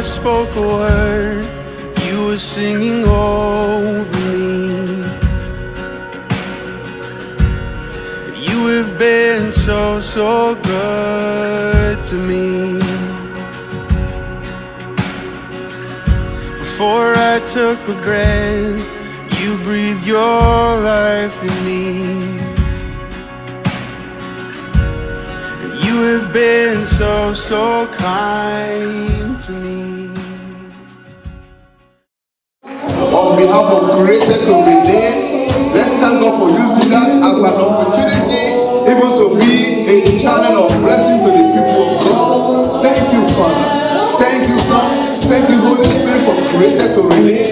I spoke a word, you were singing over me. You have been so, so good to me. Before I took a breath, you breathed your life in me. And you have been so, so kind to me. On behalf of Created to Relate, let's thank God for using that as an opportunity, even to be a channel of blessing to the people of God. Thank you, Father. Thank you, Son. Thank you, Holy Spirit, for Created to Relate.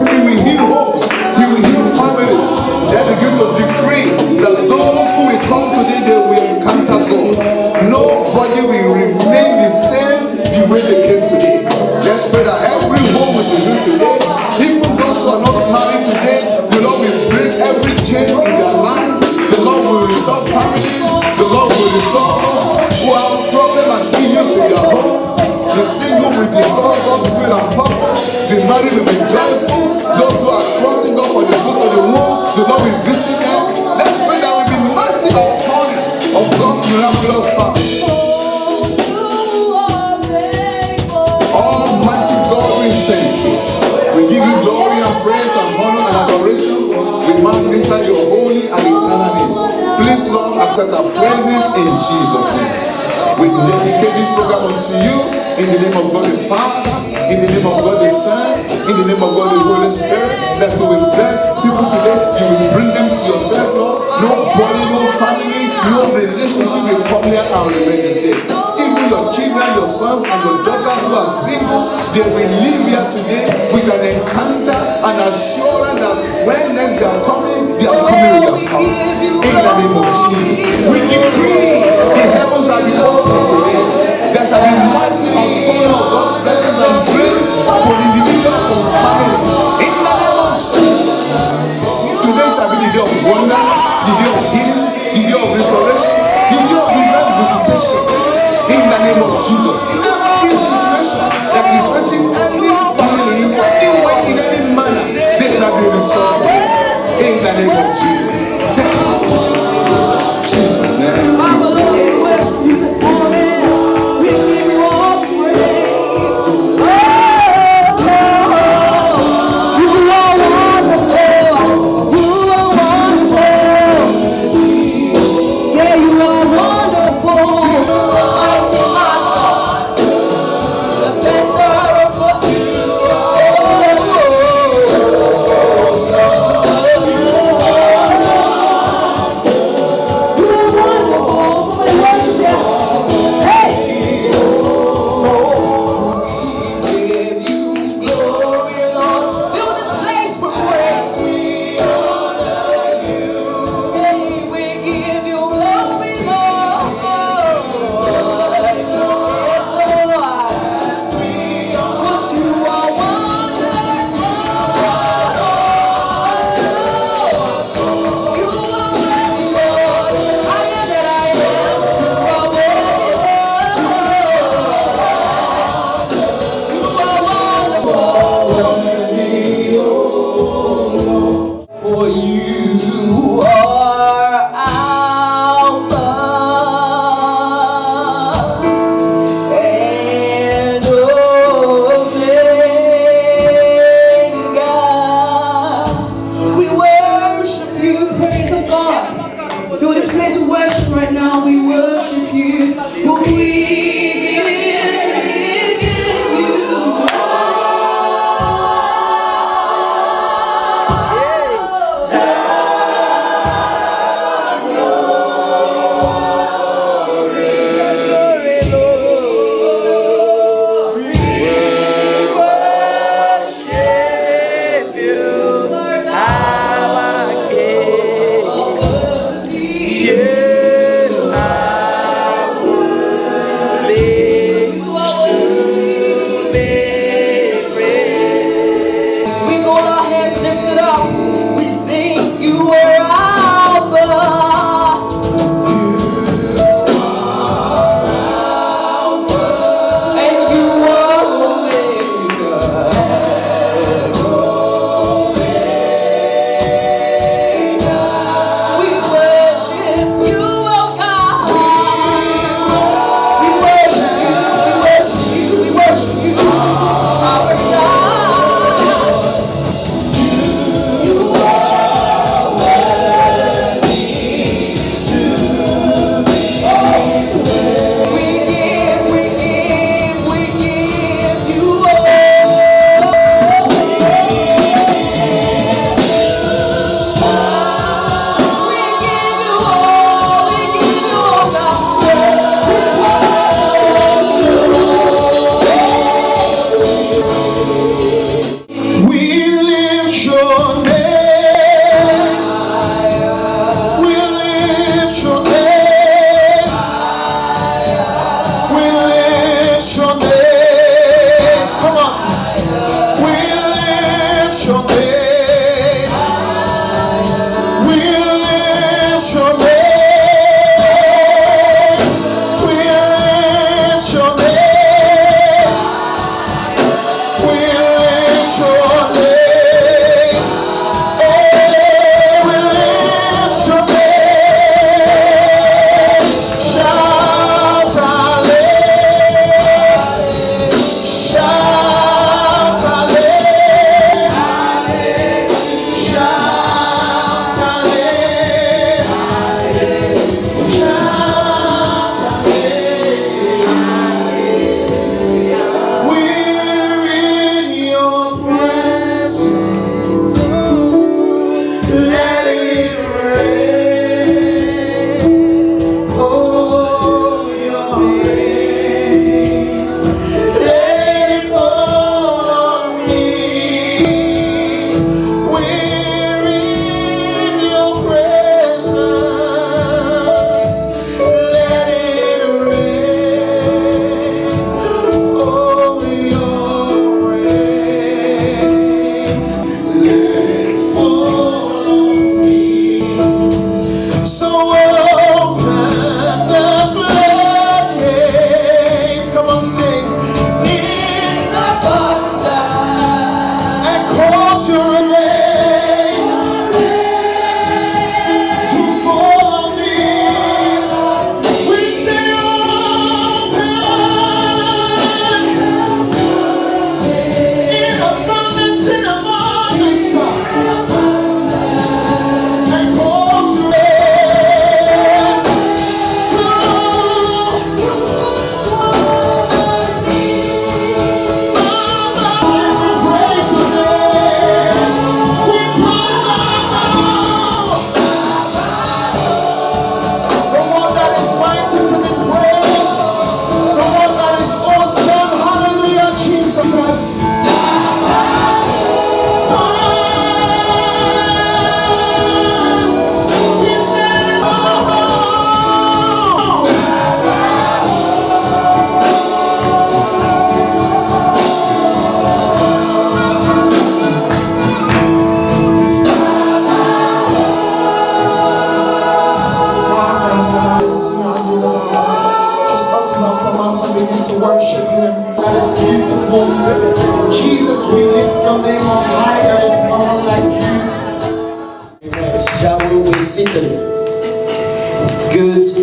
He will heal homes. He will heal family. They begin to decree that those who will come today, they will encounter God. Nobody will remain the same the way they came today. Let's pray that every home will be healed today. Even those who are not married today, the Lord will break every chain in their life. The Lord will restore families. The Lord will restore those who have problems and issues in their home. The single will discover God's will and purpose. The married will be joyful. Those who are trusting God for the fruit of the womb, the Lord will visit them. Let's pray that we be mighty outpourings of God's miraculous power. Almighty God, we thank you. We give you glory and praise and honor and adoration. We magnify your holy and eternal name. Please, Lord, accept our praises in Jesus' name. We dedicate this program unto you in the name of God the Father, in the name of God the Son, in the name of God the Holy Spirit, that you will bless people today. You will bring them to yourself, Lord. Nobody, no family, no relationship will come here and remain the same. Even your children, your sons, and your daughters who are single, they will live here today with an encounter and assurance that when next they are coming with their spouses. In the name of Jesus, we decree the heavens shall be open today. There shall be massive outpouring of God's blessings and grace for individuals and families. In the name of Jesus, today shall be the day of wonder, the day of healing, the day of restoration, the day of divine visitation. In the name of Jesus, every situation that is facing any family in any way, in any manner, they shall be resolved today. In the name of Jesus. Thank you. Jesus' name. Our Lord, we worship you this morning. We give you all praise. You are wonderful. You are wonderful. Say you are wonderful. Mighty master, defender of us. For you are Alpha and Omega. We worship you. Praise of God. You're in this place of worship right now. We worship you. We give you.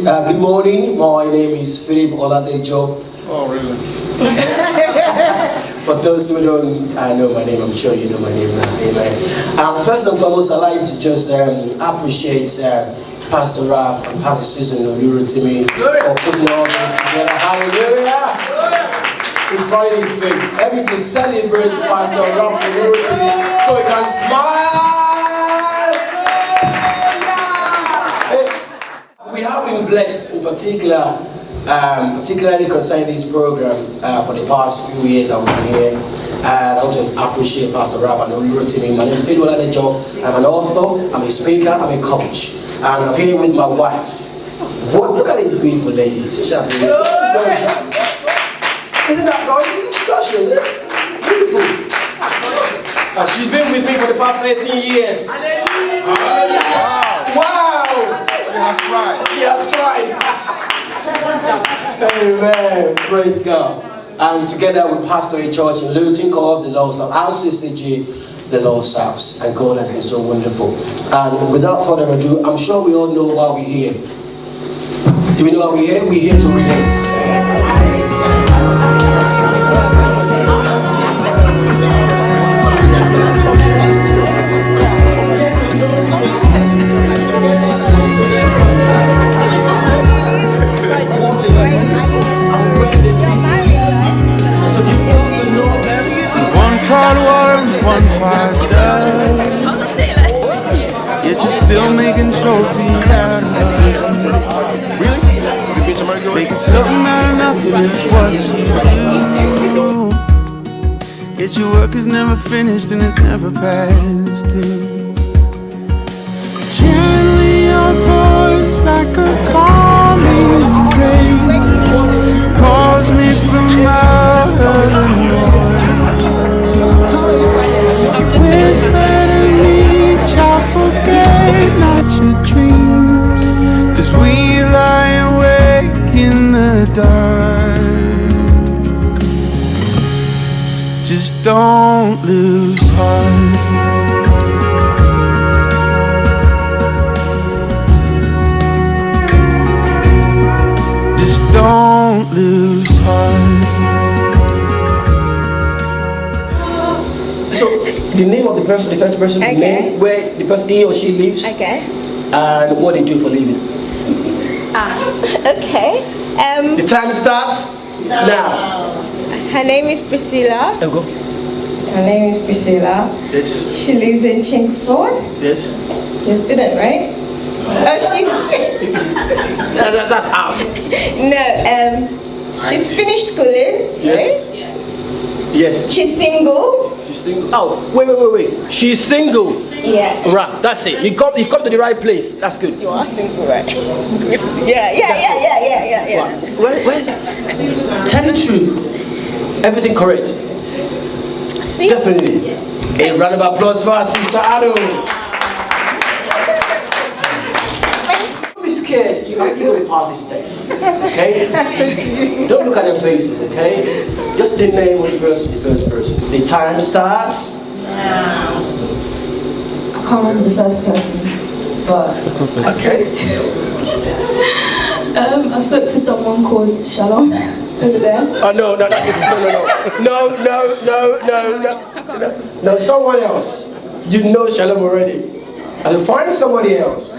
Good morning. My name is Philip Oladejo. Oh, really? For those who don't know my name, I'm sure you know my name now. Amen. First and foremost, I'd like to just appreciate Pastor Raf and Pastor Susan Olurotimi for putting all this together. Hallelujah! He's finding his face. Let me just celebrate Pastor Raf Olurotimi so he can smile. We have been blessed in particular, particularly concerning this program for the past few years I've been here. And I want to appreciate Pastor Raf and Olurotimi. My name is Philip Oladejo. I'm an author, I'm a speaker, I'm a coach. And I'm here with my wife. What? Look at this beautiful lady. Isn't that beautiful? Isn't that gorgeous? Beautiful. And she's been with me for the past 18 years. Wow! She has tried. He has tried. Amen. Praise God. And together we pastor a church in Luton called the Lord's House, RCCG, the Lord's House. And God has been so wonderful. And without further ado, I'm sure we all know why we're here. Do we know why we're here? We're here to relate. Part warm, one part dove. Yet you're still making trophies out of love. Really? Making something out of nothing is what you do. Yet your work is never finished and it's never past due. Gently your voice like a calming rain calls me from out of the noise. Whisper to me, child, forget not your dreams, 'cause we lie awake in the dark. Just don't lose heart. Just don't lose heart. So, the name of the person, the first person, Okay. the name, where the person, he or she lives, Okay. and what they do for living. Okay. The time starts now. Her name is Priscilla. There we go. Her name is Priscilla. Yes. She lives in Chingford. Yes. You're a student, right? Oh, she's That's out. no. She's finished schooling, Yes. right? Yes. She's single. She's single. Oh, wait. She's single. Yeah. Right. That's it. You've come to the right place. That's good. You are single, right? Yeah. Right. Where's tell the truth. Everything correct. See? Definitely. A round of applause for our sister Ado. Don't be scared. You're going to pass this test. Okay? Don't look at their faces, okay? Just the name of the person, the first person. The time starts. I can't remember the first person, but I spoke to someone called Shalom over there. Oh no, someone else. You know Shalom already. I'll find somebody else.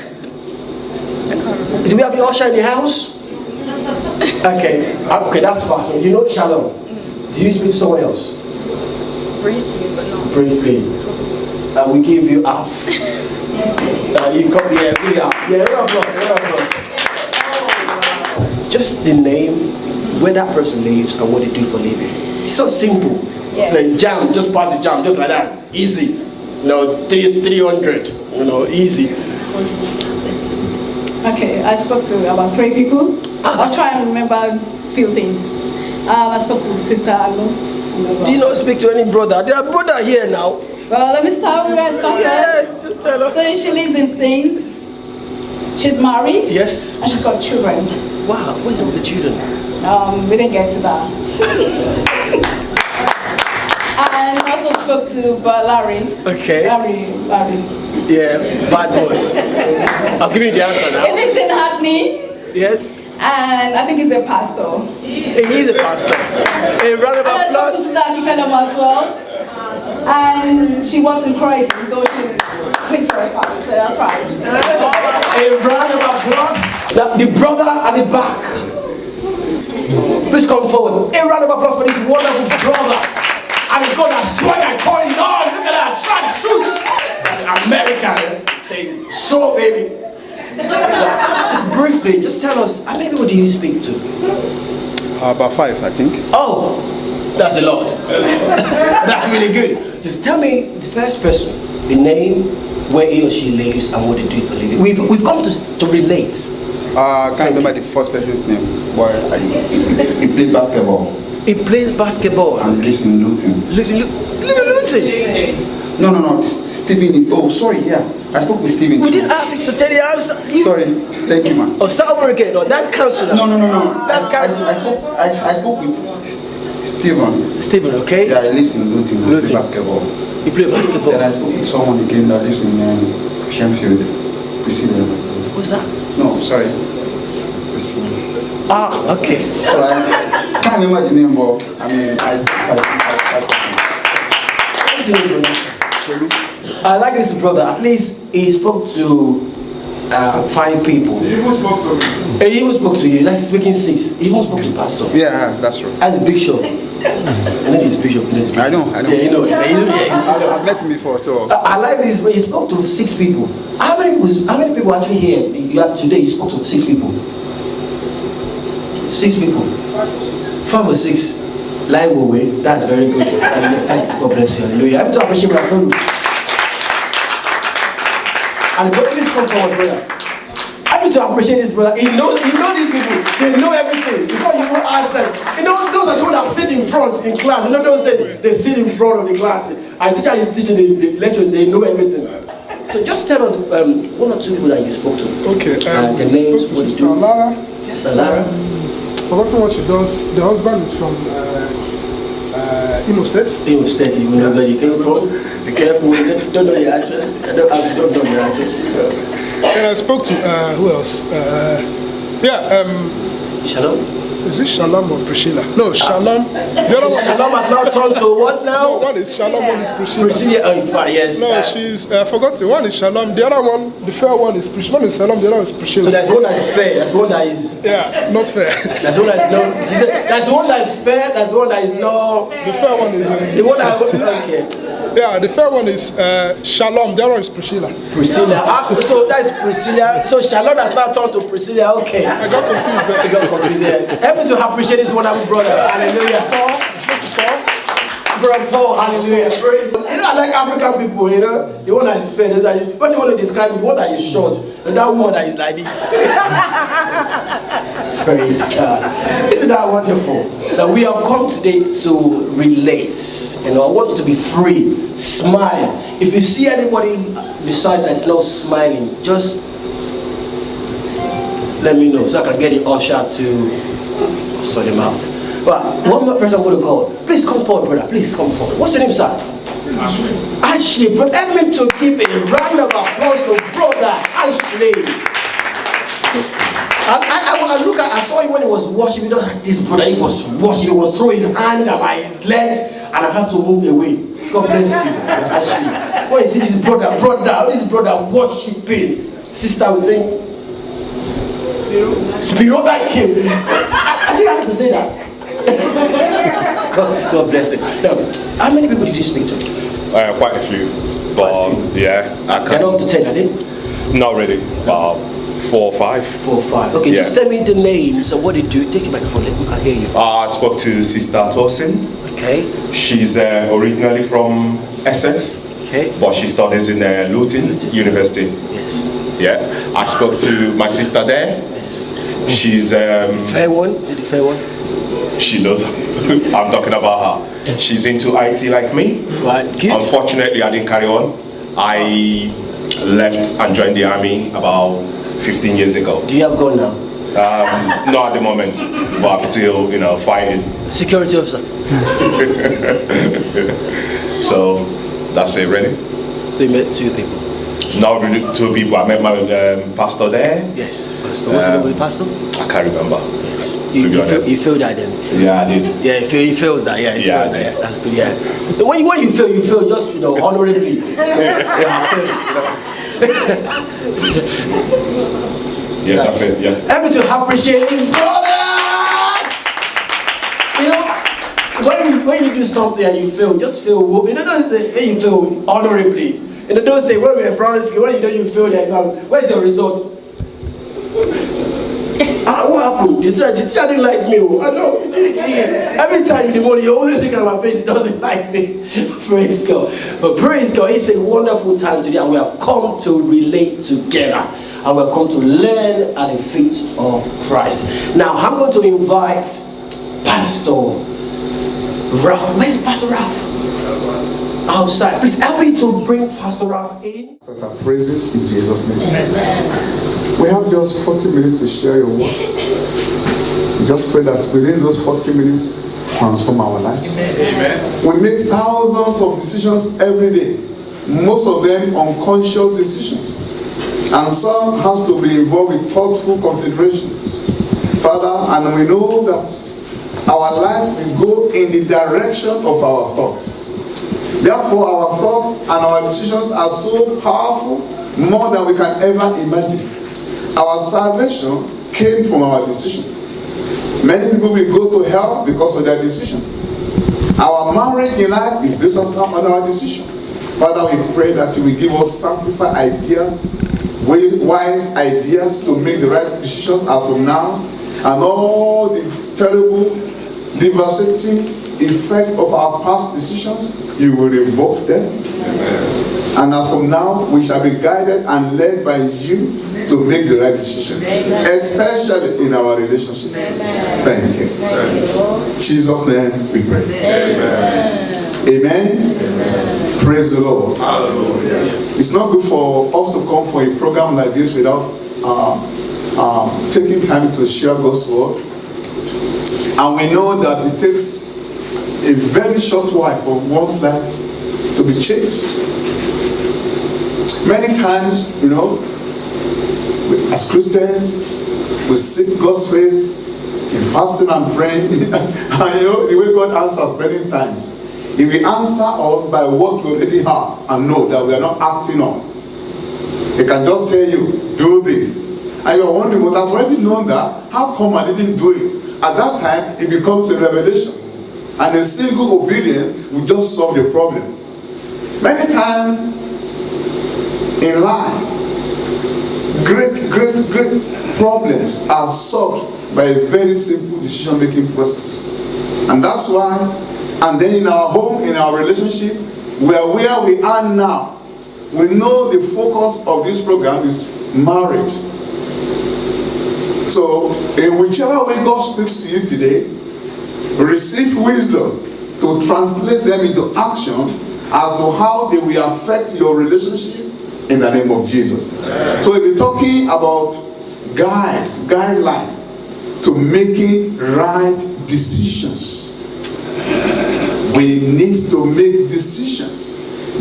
Do we have the usher in the house? Okay, that's fast. You know Shalom. Do you speak to someone else? Briefly, but not. Briefly. We give you half. You come here, give you half. Yeah, round of applause. Just the name, where that person lives, and what they do for living. It's so simple. Yes. It's like jam, just pass the jam, just like that. Easy. 300. Easy. Okay, I spoke to about 3 people. I'll try and remember a few things. I spoke to Sister Aglo. Do you not speak to any brother? There are brother here now. Well, let me start where I started. Yeah, just tell her. So she lives in Staines. She's married. Yes. And she's got children. Wow, what's up with the children? We didn't get to that. And I also spoke to Larry. Okay. Larry. Yeah, bad boys. I'll give you the answer He now. lives in Hackney. Yes. And I think he's a pastor. He's a pastor. A round of And I spoke to applause. Sister Akikanam as well. And she wants encouraging, though she please sorry, Father, so I'll try. A round of applause. Now, the brother at the back. Please come forward. A round of applause for this wonderful brother. And he's got that swag and calling on. Look at that track suit. That's American. Say, so baby. Just briefly, just tell us, how many people do you speak to? About 5, I think. Oh, that's a lot. That's really good. Just tell me the first person, the name, where he or she lives, and what they do for a living. We've come to relate. I can't remember the first person's name, but he played basketball He plays basketball. and lives in Luton. Lives in Luton. No, Stephen. Oh, sorry, yeah. I spoke with Stephen. We too. didn't ask you to tell the answer. Sorry, thank you, man. Oh, start over again. No, that's cancelled. No. That's cancelled. I spoke with Stephen. Stephen, okay? Yeah, he lives in Luton. He Luton. plays basketball. You play basketball. Then I spoke with someone again that lives in Sheffield. Priscilla. What's that? No, sorry. Priscilla. Ah, okay. So I can't remember the name, but I mean, I spoke What's your name, brother? I like this brother. At least he spoke to 5 people. He even spoke to me. He even spoke to you. Like speaking 6. He even spoke to pastor. Yeah, that's true. As a bishop. I know he's bishop. I know. Yeah, you know. I've met him before, so. I like this. He spoke to 6 people. How many people actually here? Today you spoke to 6 people. 6 people. 5 or 6. Live away. That's very good. Thanks. God bless you. Hallelujah. I have to appreciate what I told you. And God, please come forward, brother. I need to appreciate this brother. He knows these people. They know everything. Before you even ask them. You know, those are the ones that sit in front in class. You know, those that they sit in front of the class. And the teacher is teaching the lecture. They know everything. So just tell us 1 or 2 people that you spoke to. Okay, And the I names, spoke to what you Sister do. Lara. Sister Lara. Forgotten what she does. The husband is from Imo State. Imo State, you know where you came from. Be careful with it. Don't know the address. Don't know the address. And I spoke to who else? Shalom. Is it Shalom or Priscilla? No, Shalom. The other one. Shalom has now turned to what now? No, one is Shalom, one is Priscilla. Priscilla, oh, in fact, yes. No, she's forgotten. One is Shalom. The other one, the fair one is Priscilla. One is Shalom. The other one is Priscilla. So there's one that's fair. That's one that is. Yeah, not fair. That's one that is no. That's one that is fair. That's one that is no. The fair one is. The one that okay. Yeah, the fair one is Shalom. The other one is Priscilla. Priscilla. So that's Priscilla. So Shalom has now turned to Priscilla. Okay. I got confused there. I got confused. Yeah. Help me to appreciate this wonderful brother. Hallelujah. Brother Paul, hallelujah. Praise. You know, I like African people, you know. The one that is fair, when you want to describe the one that is short, and that woman that is like this. Praise God. Isn't that wonderful? That we have come today to relate. You know, I want you to be free. Smile. If you see anybody beside that's not smiling, just let me know so I can get the usher to sort him out. But one more person I'm going to call. Please come forward, brother. Please come forward. What's your name, sir? Ashley. But let me to give a round of applause to brother Ashley. I saw him when he was washing. You know, this brother, he was washing. He was throwing his hand by his legs, and I had to move away. God bless you, Ashley. When you see this brother worshiping, sister with him. Spiro that came. I didn't have to say that. God bless you. Now, how many people did you speak to? Quite a few, but yeah, I They're not up to 10, are they? not really. 4 or 5. 4 or 5. Okay, Yeah. just tell me the names of what they do. Take the microphone, let me can hear you. I spoke to Sister Tosin. Okay, She's originally from Essex, okay. but she studies in Luton University. Yes. Yeah, I spoke to my sister there. Yes. She's Fair one? Is it the fair one? she knows I'm talking about her. She's into IT like me. Right, good. Unfortunately, I didn't carry on. I left and joined the army about 15 years ago. Do you have gun now? Not at the moment, but I'm still, fighting. Security officer. So that's it, really. So you met 2 people. Now with two people. I met my pastor there. Yes, pastor. What's the name of the pastor? I can't remember. Yes. To be honest. You feel that then? Yeah, I did. Yeah, he feels that. Yeah, he feels that. Yeah, that's good. Yeah. When you feel just honorably. Yeah, I feel it. Yeah, that's it. Yeah. Happy to appreciate his brother. When you do something and you feel, just feel. Don't say when you feel honorably. Don't say when we're brothers. When you feel that. Where's your result? What happened? You didn't like me. I know. Every time you want, you're always thinking about my face. He doesn't like me. Praise God. But praise God, it's a wonderful time today, and we have come to relate together. And we have come to learn at the feet of Christ. Now, I'm going to invite Pastor Ralph. Where's Pastor Ralph? Outside. Please help me to bring Pastor Ralph in. Set our praises in Jesus' name. Amen. We have just 40 minutes to share your word. Just pray that within those 40 minutes, transform our lives. Amen. We make thousands of decisions every day. Most of them unconscious decisions. And some has to be involved with thoughtful considerations. Father, and we know that our life will go in the direction of our thoughts. Therefore, our thoughts and our decisions are so powerful, more than we can ever imagine. Our salvation came from our decision. Many people will go to hell because of their decision. Our marriage in life is based on our decision. Father, we pray that you will give us sanctified ideas, wise ideas to make the right decisions as from now, and all the terrible, devastating effect of our past decisions, you will revoke them. Amen. And as from now, we shall be guided and led by you to make the right decision. Amen. Especially in our relationship. Amen. Thank you. In Jesus' name we pray. Amen. Amen. Amen. Praise the Lord. Hallelujah. It's not good for us to come for a program like this without taking time to share God's word. And we know that it takes a very short while for one's life to be changed. Many times, as Christians, we seek God's face in fasting and praying. And the way God answers many times, He will answer us by what we already have and know that we are not acting on. He can just tell you, do this. And you are wondering, but I've already known that. How come I didn't do it? At that time, it becomes a revelation. And a single obedience will just solve the problem. Many times in life, great problems are solved by a very simple decision-making process. And that's why, and then in our home, in our relationship, where we are now, we know the focus of this program is marriage. So, in whichever way God speaks to you today, receive wisdom to translate them into action as to how they will affect your relationship in the name of Jesus. So we'll be talking about guidelines to making right decisions. We need to make decisions.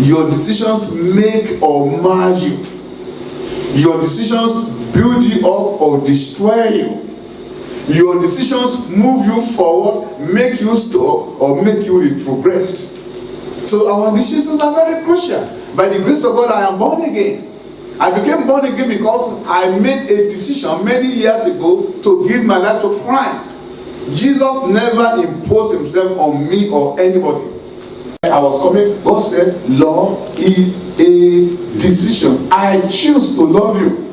Your decisions make or mar you. Your decisions build you up or destroy you. Your decisions move you forward, make you stop, or make you retrogress. So our decisions are very crucial. By the grace of God, I am born again. I became born again because I made a decision many years ago to give my life to Christ. Jesus never imposed himself on me or anybody. I was coming, God said, love is a decision. I choose to love you.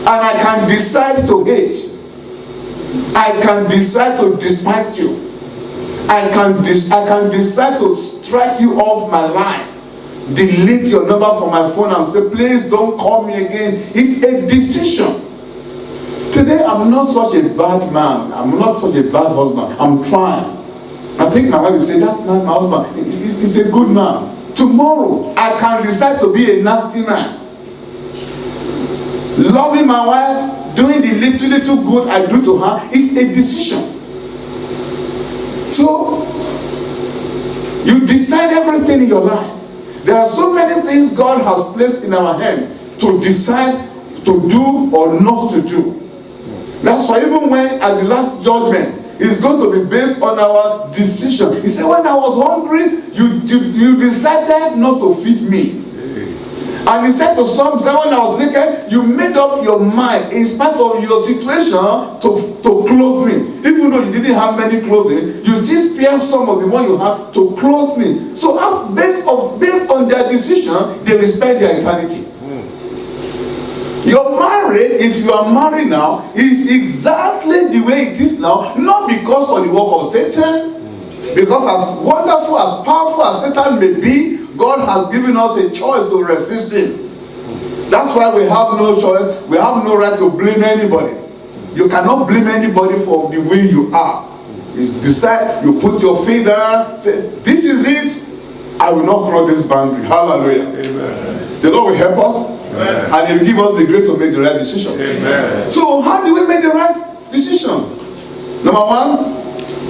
And I can decide to hate. I can decide to despise you. I can decide to strike you off my line. Delete your number from my phone and say, please don't call me again. It's a decision. Today, I'm not such a bad man. I'm not such a bad husband. I'm trying. I think my wife will say, that man, my husband, is a good man. Tomorrow, I can decide to be a nasty man. Loving my wife, doing the little good I do to her, is a decision. So, you decide everything in your life. There are so many things God has placed in our hand to decide to do or not to do. That's why even when at the last judgment, it's going to be based on our decision. He said, when I was hungry, you decided not to feed me. And he said to some, when I was naked, you made up your mind in spite of your situation to clothe me. Even though you didn't have many clothing, you still spare some of the one you have to clothe me. So based on their decision, they respect their eternity. Your marriage, if you are married now, is exactly the way it is now, not because of the work of Satan, because as wonderful, as powerful as Satan may be, God has given us a choice to resist him. That's why we have no choice. We have no right to blame anybody. You cannot blame anybody for the way you are. You decide, you put your feet down, say, this is it, I will not cross this boundary. Hallelujah. Amen. The Lord will help us. Amen. And he will give us the grace to make the right decision. Amen. So how do we make the right decision? Number one,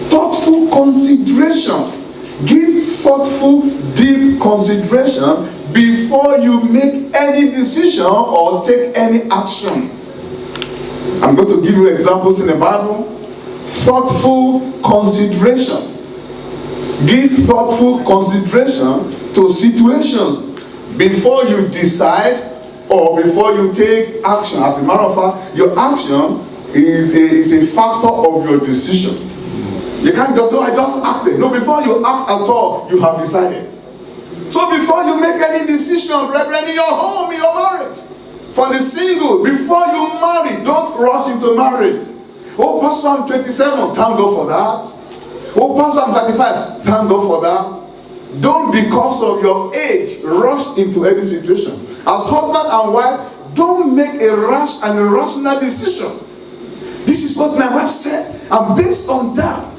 thoughtful consideration. Give thoughtful, deep consideration before you make any decision or take any action. I'm going to give you examples in the Bible. Thoughtful consideration. Give thoughtful consideration to situations before you decide or before you take action. As a matter of fact, your action is a factor of your decision. You can't just say, I just acted. No, before you act at all, you have decided. So before you make any decision, brethren, in your home, in your marriage, for the single, before you marry, don't rush into marriage. Oh, Pastor, I'm 27. Thank God for that. Oh, Pastor, I'm 35. Thank God for that. Don't, because of your age, rush into any situation. As husband and wife, don't make a rash and irrational decision. This is what my wife said. And based on that,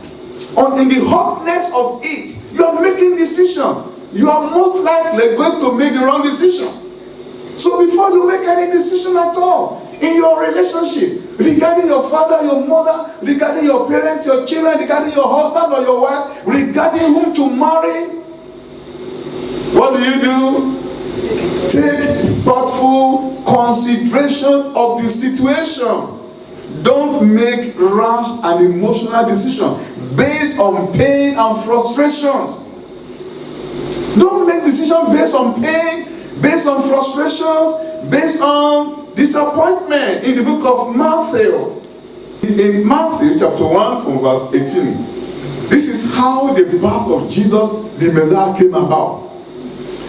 in the hotness of it, you are making decision. You are most likely going to make the wrong decision. So before you make any decision at all, in your relationship, regarding your father, your mother, regarding your parents, your children, regarding your husband or your wife, regarding whom to marry, what do? Take thoughtful consideration of the situation. Don't make rash and emotional decisions based on pain and frustrations. Don't make decisions based on pain, based on frustrations, based on disappointment. In the book of Matthew, in Matthew chapter 1 from verse 18, this is how the birth of Jesus, the Messiah, came about.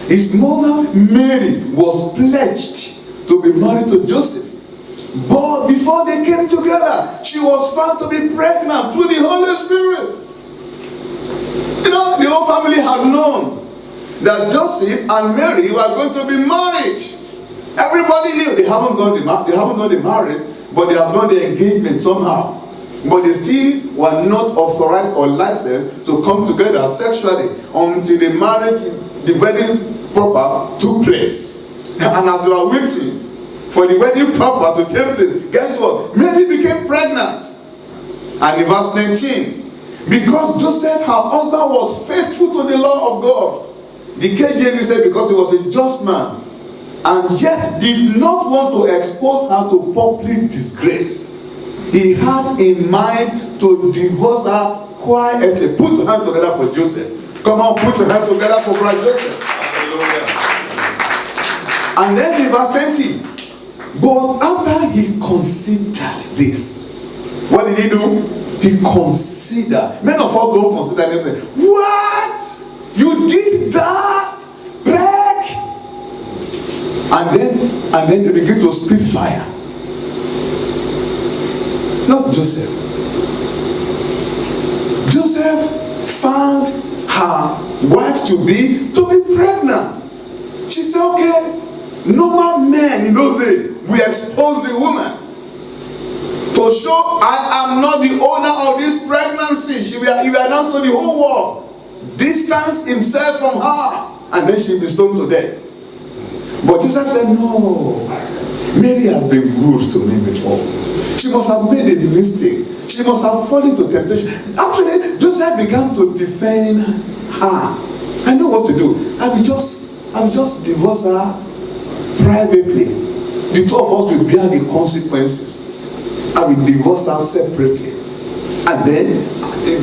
His mother Mary was pledged to be married to Joseph. But before they came together, she was found to be pregnant through the Holy Spirit. You know, the whole family had known that Joseph and Mary were going to be married. Everybody knew they haven't done the marriage, but they have done the engagement somehow. But they still were not authorized or licensed to come together sexually until the marriage, the wedding proper took place. And as they were waiting for the wedding proper to take place, guess what? Mary became pregnant. And in verse 19, because Joseph, her husband, was faithful to the law of God, the KJV said because he was a just man, and yet did not want to expose her to public disgrace, he had in mind to divorce her quietly. Put your hands together for Joseph. Come on, put your hands together for brother Joseph. And then in verse 20, but after he considered this, what did he do? He considered. Many of us don't consider anything. What? You did that? Break? And then they begin to spit fire. Not Joseph. Joseph found her wife to be pregnant. She said, okay, normal men in those days will expose the woman to show I am not the owner of this pregnancy. He will announce to the whole world, distance himself from her, and then she will be stoned to death. But Joseph said, no, Mary has been good to me before. She must have made a mistake. She must have fallen to temptation. Actually, Joseph began to defend her. I know what to do. I will just I will just divorce her privately. The two of us will bear the consequences. I will divorce her separately. And then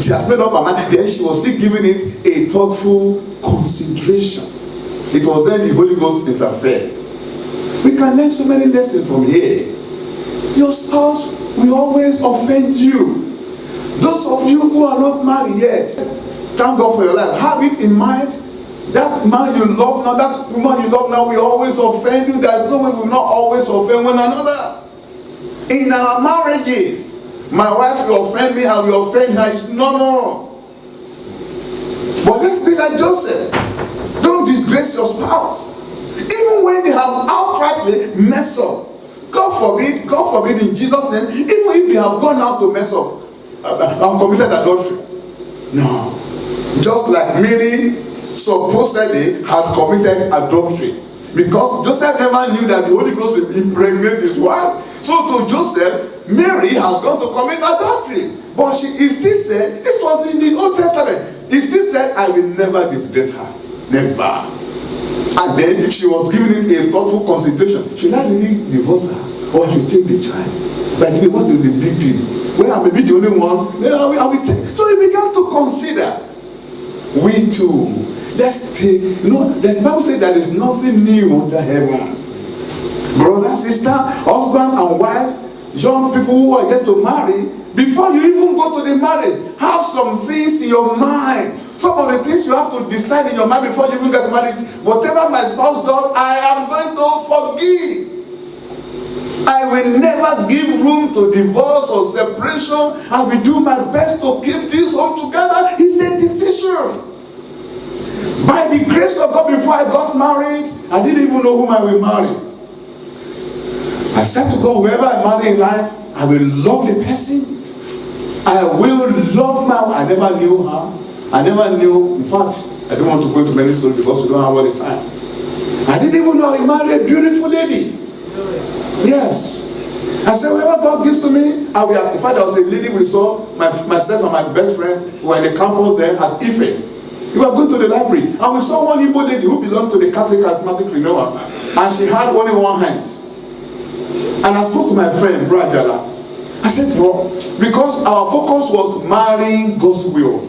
she has made up her mind. Then she was still giving it a thoughtful consideration. It was then the Holy Ghost interfered. We can learn so many lessons from here. Your spouse will always offend you. Those of you who are not married yet, thank God for your life. Have it in mind. That man you love now, that woman you love now will always offend you. There is no way we will not always offend one another. In our marriages, my wife will offend me, I will offend her. It's normal. But let's be like Joseph. Don't disgrace your spouse. Even when they have outrightly messed up. God forbid in Jesus' name, even if they have gone out to mess up and committed adultery. No. Just like Mary supposedly had committed adultery. Because Joseph never knew that the Holy Ghost would impregnate his wife. So to Joseph, Mary has gone to commit adultery. But he still said, this was in the Old Testament, he still said, I will never disgrace her. Never. And then she was giving it a thoughtful consideration. Should I really divorce her? Or I should take the child? Like, what is the big deal? Well, I may be the only one. Then I will take. So he began to consider. We too. Let's take, the Bible says there is nothing new under heaven. Brother, sister, husband and wife, young people who are yet to marry, before you even go to the marriage, have some things in your mind. Some of the things you have to decide in your mind before you even get married. Whatever my spouse does, I am going to forgive. I will never give room to divorce or separation. I will do my best to keep this home together. It's a decision. By the grace of God, before I got married, I didn't even know whom I will marry. I said to God, whoever I marry in life, I will love the person. I will love my wife. I never knew her. I never knew, in fact, I don't want to go into many stories because we don't have all the time. I didn't even know I married a beautiful lady. Yes. I said, whoever God gives to me, I will. In fact, there was a lady we saw, myself and my best friend, who were in the campus there at Ife. We were going to the library, and we saw one Igbo lady who belonged to the Catholic Charismatic Renewal, and she had only one hand. And I spoke to my friend, Bro Ajala. I said, bro, because our focus was marrying God's will.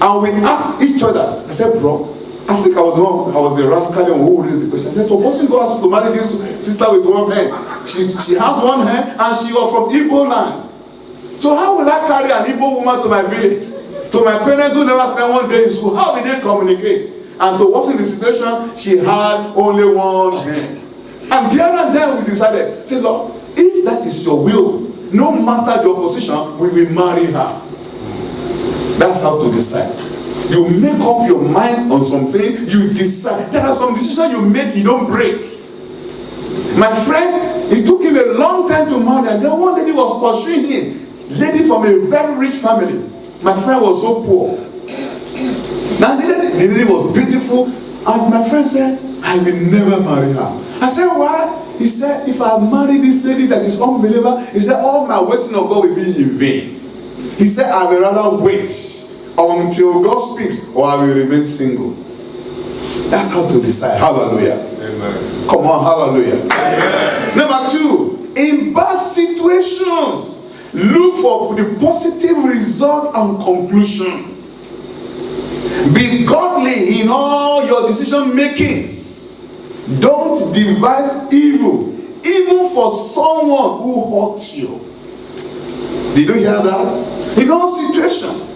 And we asked each other, I said, bro, I think I was the rascal who raised the question. I said, supposing God has to marry this sister with one hand. She has one hand and she was from Igbo land. So how will I carry an Igbo woman to my village? To my parents who never spent one day in school? How will they communicate? And to what's in the situation, she had only one hand. And then we decided, say, Lord, if that is your will, no matter the opposition, we will marry her. That's how to decide. You make up your mind on something, you decide. There are some decisions you make, you don't break. My friend, it took him a long time to marry, and then one lady was pursuing him. Lady from a very rich family. My friend was so poor. Now the lady was beautiful, and my friend said, I will never marry her. I said, why? He said, if I marry this lady that is unbeliever, he said, all my waiting on God will be in vain. He said, I will rather wait until God speaks, or I will remain single. That's how to decide. Hallelujah. Amen. Come on, hallelujah. Amen. Number 2, in bad situations, look for the positive result and conclusion. Be godly in all your decision makings. Don't devise evil, even for someone who hurts you. Did you hear that? In all situations,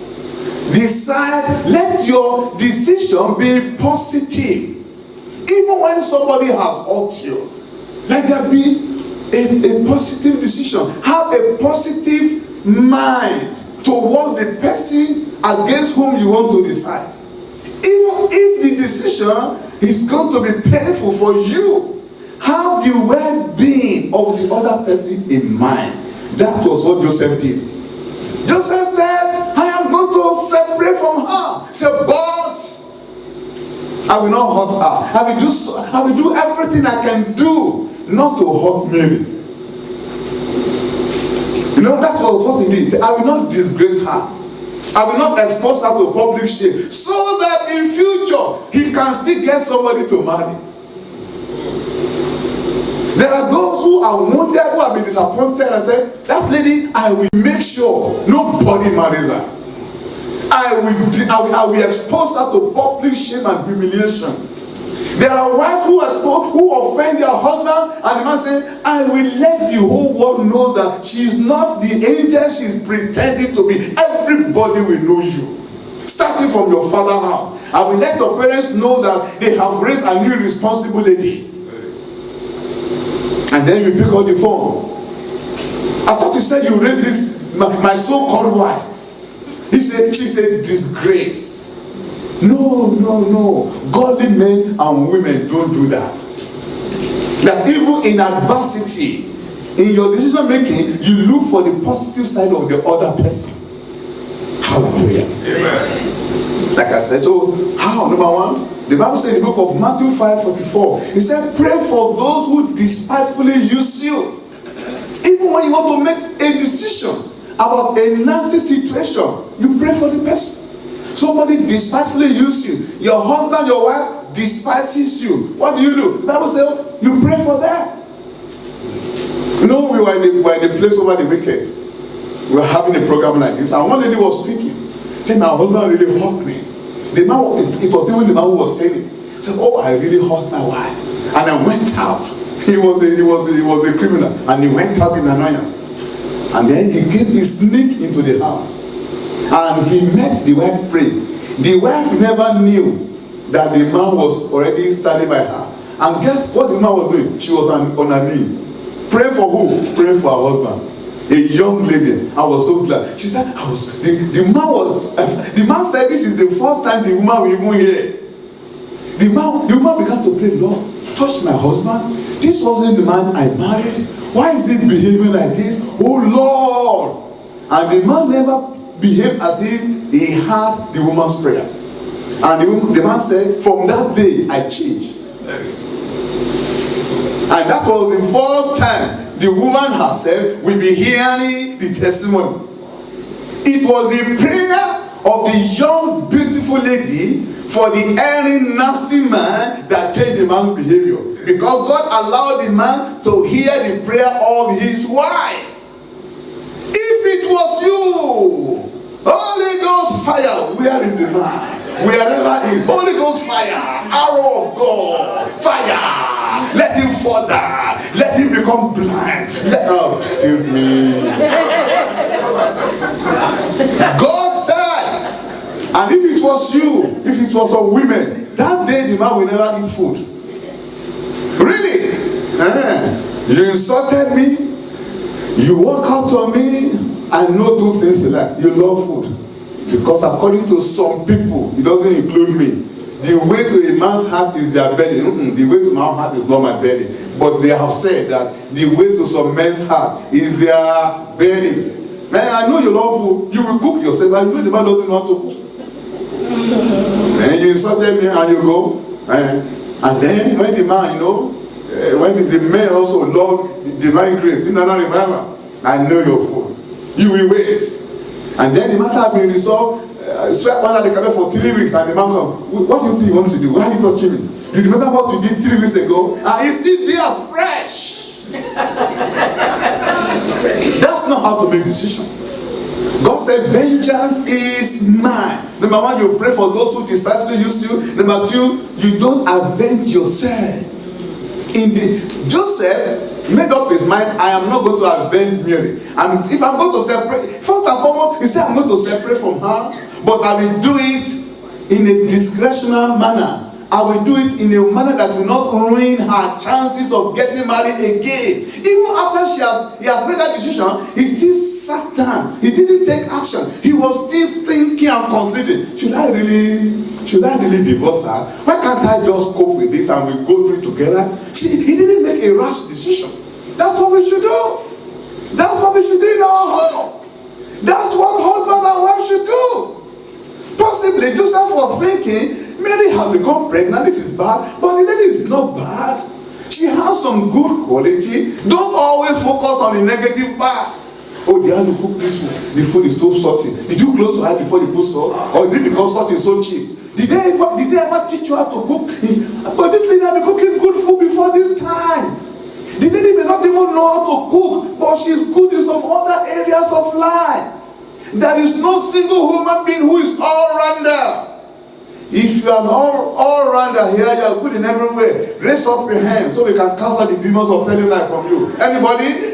decide, let your decision be positive. Even when somebody has hurt you, let there be a positive decision. Have a positive mind towards the person against whom you want to decide. Even if the decision is going to be painful for you, have the well-being of the other person in mind. That was what Joseph did. Joseph said, I am going to separate from her. He said, but I will not hurt her. I will do everything I can do not to hurt Mary. You know, that was what he did. I will not disgrace her. I will not expose her to public shame, so that in future he can still get somebody to marry. There are those who are wounded, who have been disappointed, and say, that lady, I will make sure nobody marries her. I will expose her to public shame and humiliation. There are wives who offend their husband, and the man says, I will let the whole world know that she is not the angel she is pretending to be. Everybody will know you. Starting from your father's house. I will let your parents know that they have raised a new responsibility. And then you pick up the phone. I thought you said you raised this, my so-called wife. She said, disgrace. No. Godly men and women don't do that. That even in adversity, in your decision making, you look for the positive side of the other person. Hallelujah. Amen. Like I said, so how? Number one, the Bible says in the book of Matthew 5:44, it said, pray for those who despitefully use you. Even when you want to make a decision about a nasty situation, you pray for the person. Somebody despitefully uses you. Your husband, your wife despises you. What do? The Bible says you pray for them. You know, we were in a place over the weekend. We were having a program like this, and one lady was speaking. She said, my husband really hurt me. The man, it was even the man who was saying it. He said, oh, I really hurt my wife. And I went out. He was a criminal, and he went out in annoyance. And then he sneaked into the house. And he met the wife praying. The wife never knew that the man was already standing by her. And guess what the man was doing? She was on her knee. Pray for who? Pray for her husband. A young lady. I was so glad. She said, the man said this is the first time the woman will even hear. The woman began to pray, Lord, touch my husband. This wasn't the man I married. Why is he behaving like this? Oh Lord. And the man never behaved as if he heard the woman's prayer. And the man said, from that day I changed. And that was the first time the woman herself will be hearing the testimony. It was the prayer of the young beautiful lady for the erring nasty man that changed the man's behavior. Because God allowed the man to hear the prayer of his wife. If it was you, Holy Ghost fire, where is the man? Wherever he is, Holy Ghost fire, arrow of God, fire, let him fall down, let him become blind. Excuse me. God said, and if it was you, if it was a woman, that day the man will never eat food. Really? You insulted me, you walk out on me. I know two things you like. You love food. Because according to some people, it doesn't include me. The way to a man's heart is their belly. The way to my heart is not my belly. But they have said that the way to some men's heart is their belly. Man, I know you love food. You will cook yourself. I know the man doesn't know how to cook. And you insulted me and you go. And then when the man, when the men also love divine grace, in another revival, I know your food. You will wait. And then the matter has been resolved. Sweat man at the cabin for 3 weeks, and the man comes, what do you think you want to do? Why are you touching me? You remember what you did 3 weeks ago? And he's still there fresh. That's not how to make decisions. God said, vengeance is mine. Number one, you pray for those who despitefully use you. Number two, you don't avenge yourself. Joseph made up his mind, I am not going to avenge Mary. And if I'm going to separate, first and foremost, he said, I'm going to separate from her, but I will do it in a discretional manner. I will do it in a manner that will not ruin her chances of getting married again. Even after he has made that decision, he still sat down. He didn't take action. He was still thinking and considering, should I really divorce her? Why can't I just cope with this and we go through it together? He didn't make a rash decision. That's what we should do. That's what we should do in our home. That's what husband and wife should do. Possibly Joseph was thinking, Mary has become pregnant, this is bad, but the lady is not bad. She has some good quality. Don't always focus on the negative part. Oh, they had to cook this food. The food is too salty. Did you close your eyes before you put salt? Or is it because salt is so cheap? Did they ever teach you how to cook? But this lady had been cooking good food before this time. The lady may not even know how to cook, but she's good in some other areas of life. There is no single human being who is all-rounder. If you are an all-rounder here, you are good in every way. Raise up your hand so we can cast out the demons of telling life from you. Anybody?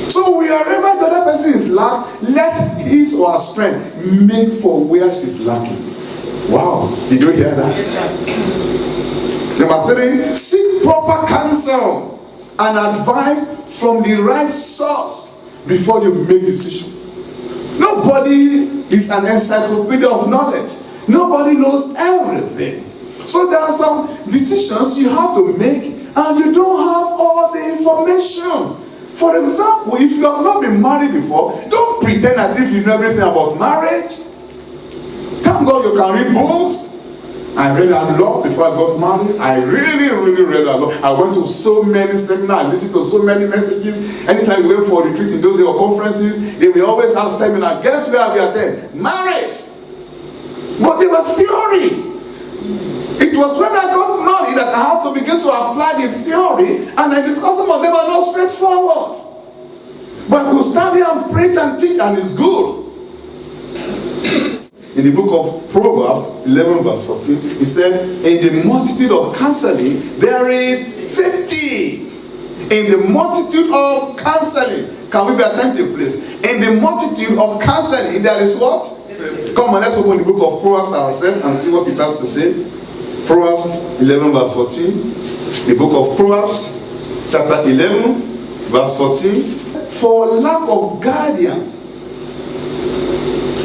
So wherever the other person is lack, let his or her strength make for where she's lacking. Wow, did you hear that? Number 3, seek proper counsel and advice from the right source before you make decision. Nobody is an encyclopedia of knowledge. Nobody knows everything. So there are some decisions you have to make and you don't have all the information. For example, if you have not been married before, don't pretend as if you know everything about marriage. Thank God you can read books. I read a lot before I got married. I really read a lot. I went to so many seminars, I listened to so many messages. Anytime we went for a retreat in those or conferences, they will always have seminars. Guess where we attend? Marriage. But they were theory. It was when I got married that I had to begin to apply this theory, and I discovered some of them are not straightforward. But I could stand here and preach and teach, and it's good. In the book of Proverbs 11 verse 14, he said, in the multitude of counseling, there is safety. In the multitude of counseling, can we be attentive please? In the multitude of counseling, there is what? Safety. Come on, let's open the book of Proverbs ourselves and see what it has to say. Proverbs 11 verse 14. The book of Proverbs, chapter 11, verse 14. For lack of guidance,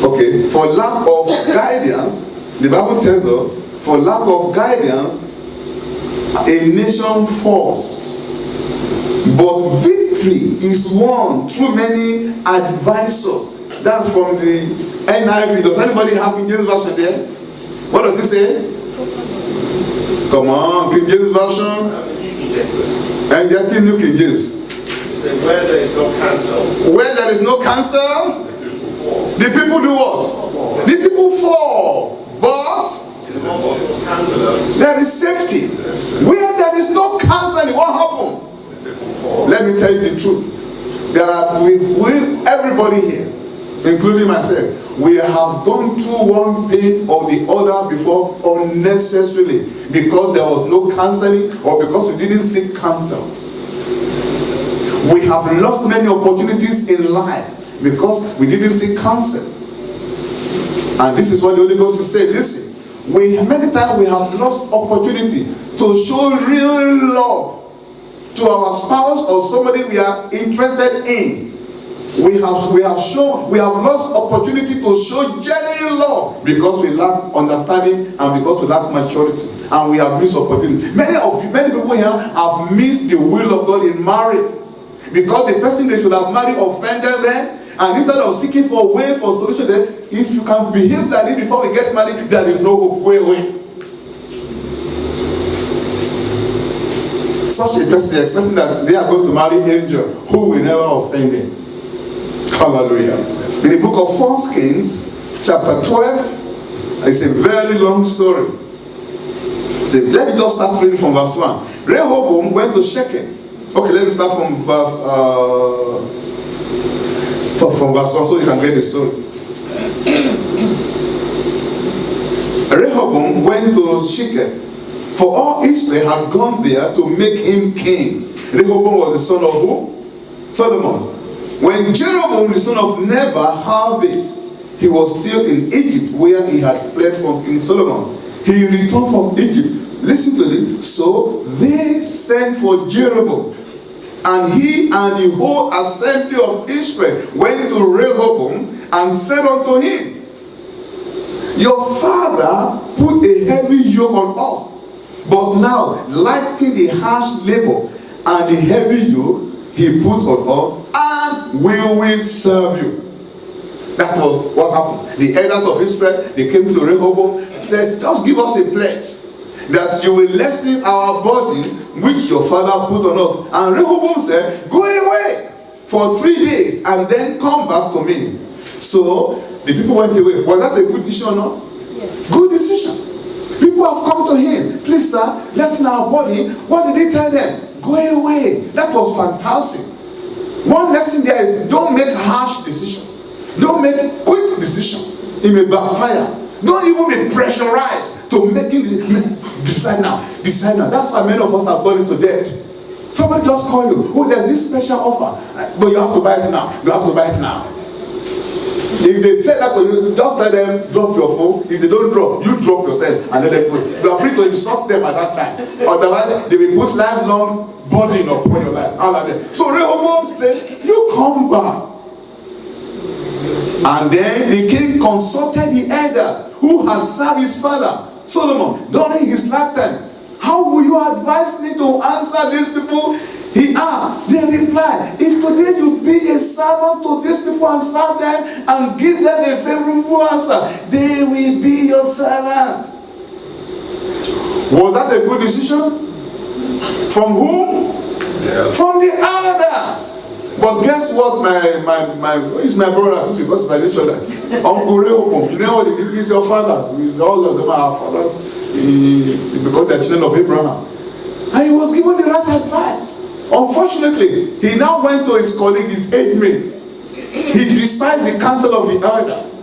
okay, for lack of guidance, the Bible tells us, for lack of guidance, a nation falls. But victory is won through many advisors. That's from the NIV. Does anybody have King James Version there? What does it say? Come on, King James Version. And the New King James. Where there is no counsel. Where there is no counsel, the people do what? The people fall. But there is safety. Where there is no counseling, what happened? Let me tell you the truth. There are everybody here, including myself, we have gone through one pain or the other before unnecessarily because there was no counseling or because we didn't seek counsel. We have lost many opportunities in life because we didn't seek counsel. And this is what the Holy Ghost is saying. Listen, many times we have lost opportunity to show real love to our spouse or somebody we are interested in. We have lost opportunity to show genuine love because we lack understanding and because we lack maturity, and we have missed opportunity. Many people here have missed the will of God in marriage because the person they should have married offended them, and instead of seeking for a way for solution, then if you can behave that way before we get married, there is no way. Such a person is expecting that they are going to marry an angel who will never offend them. Hallelujah. In the book of 1 Kings, chapter 12, it's a very long story. So let me just start reading from verse 1. Rehoboam went to Shechem. Okay, let me start from verse 1 so you can get the story. Rehoboam went to Shechem, for all Israel had gone there to make him king. Rehoboam was the son of who? Solomon. When Jeroboam the son of Nebat heard this, he was still in Egypt where he had fled from King Solomon. He returned from Egypt. Listen to this. So they sent for Jeroboam, and he and the whole assembly of Israel went to Rehoboam and said unto him, your father put a heavy yoke on us, but now lighten the harsh labor and the heavy yoke he put on us, and we will serve you. That was what happened. The elders of Israel, they came to Rehoboam and said, just give us a pledge that you will lessen our burden which your father put on us. And Rehoboam said, go away, for for 3 days and then come back to me. So the people went away. Was that a good decision or not? Yes. Good decision. People have come to him. Please, sir, let's in our body. What did he tell them? Go away. That was fantastic. One lesson there is don't make harsh decisions. Don't make quick decisions. It may backfire. Don't even be pressurized to making decide now. Decide now. That's why many of us are going to death. Somebody just call you. Oh, there's this special offer, but you have to buy it now. You have to buy it now. If they say that to you, just tell them drop your phone. If they don't drop, you drop yourself and let them go. You are free to insult them at that time. Otherwise, they will put lifelong burden upon your life. All of them. So Rehoboam said, "You come back." And then the king consulted the elders who had served his father Solomon during his lifetime. How will you advise me to answer these people? They replied, if today you be a servant to these people and serve them and give them a favorable answer, they will be your servants. Was that a good decision? From whom? Yeah. From the elders. But guess what? He's my brother because he's an Israelite. Uncle Rehoboam, you know what? He's your father. He's all of them are our fathers because they're children of Abraham. And he was given the right advice. Unfortunately, he now went to his colleague, his age mate. He despised the counsel of the elders.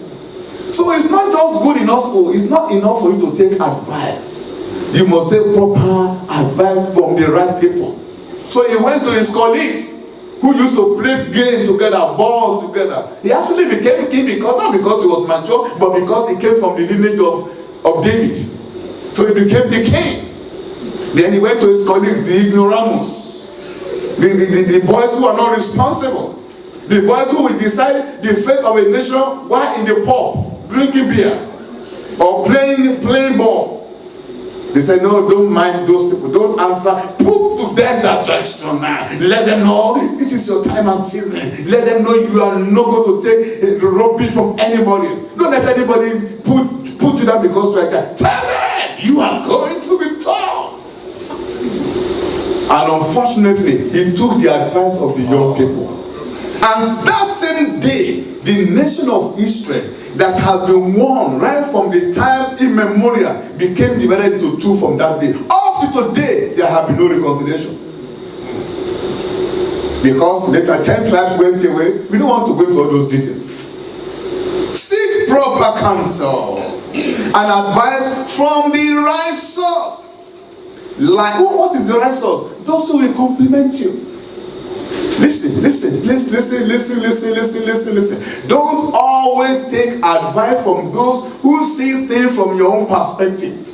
So it's not just good enough it's not enough for you to take advice. You must take proper advice from the right people. So he went to his colleagues who used to play game together, ball together. He actually became king not because he was mature, but because he came from the lineage of David. So he became the king. Then he went to his colleagues, the ignoramus. The boys who are not responsible. The boys who will decide the fate of a nation while in the pub, drinking beer, or playing ball. They said, no, don't mind those people. Don't answer. Put to them that question now. Let them know this is your time and season. Let them know you are not going to take rubbish from anybody. Don't let anybody put to them because you are tell them you are going to be tough. And unfortunately, he took the advice of the young people. And that same day, the nation of Israel that had been won right from the time immemorial became divided into two from that day. Up to today, there have been no reconciliation. Because later 10 tribes went away. We don't want to go into all those details. Seek proper counsel and advice from the right source. Like, what is the right source? Those who will compliment you. Listen. Don't always take advice from those who see things from your own perspective.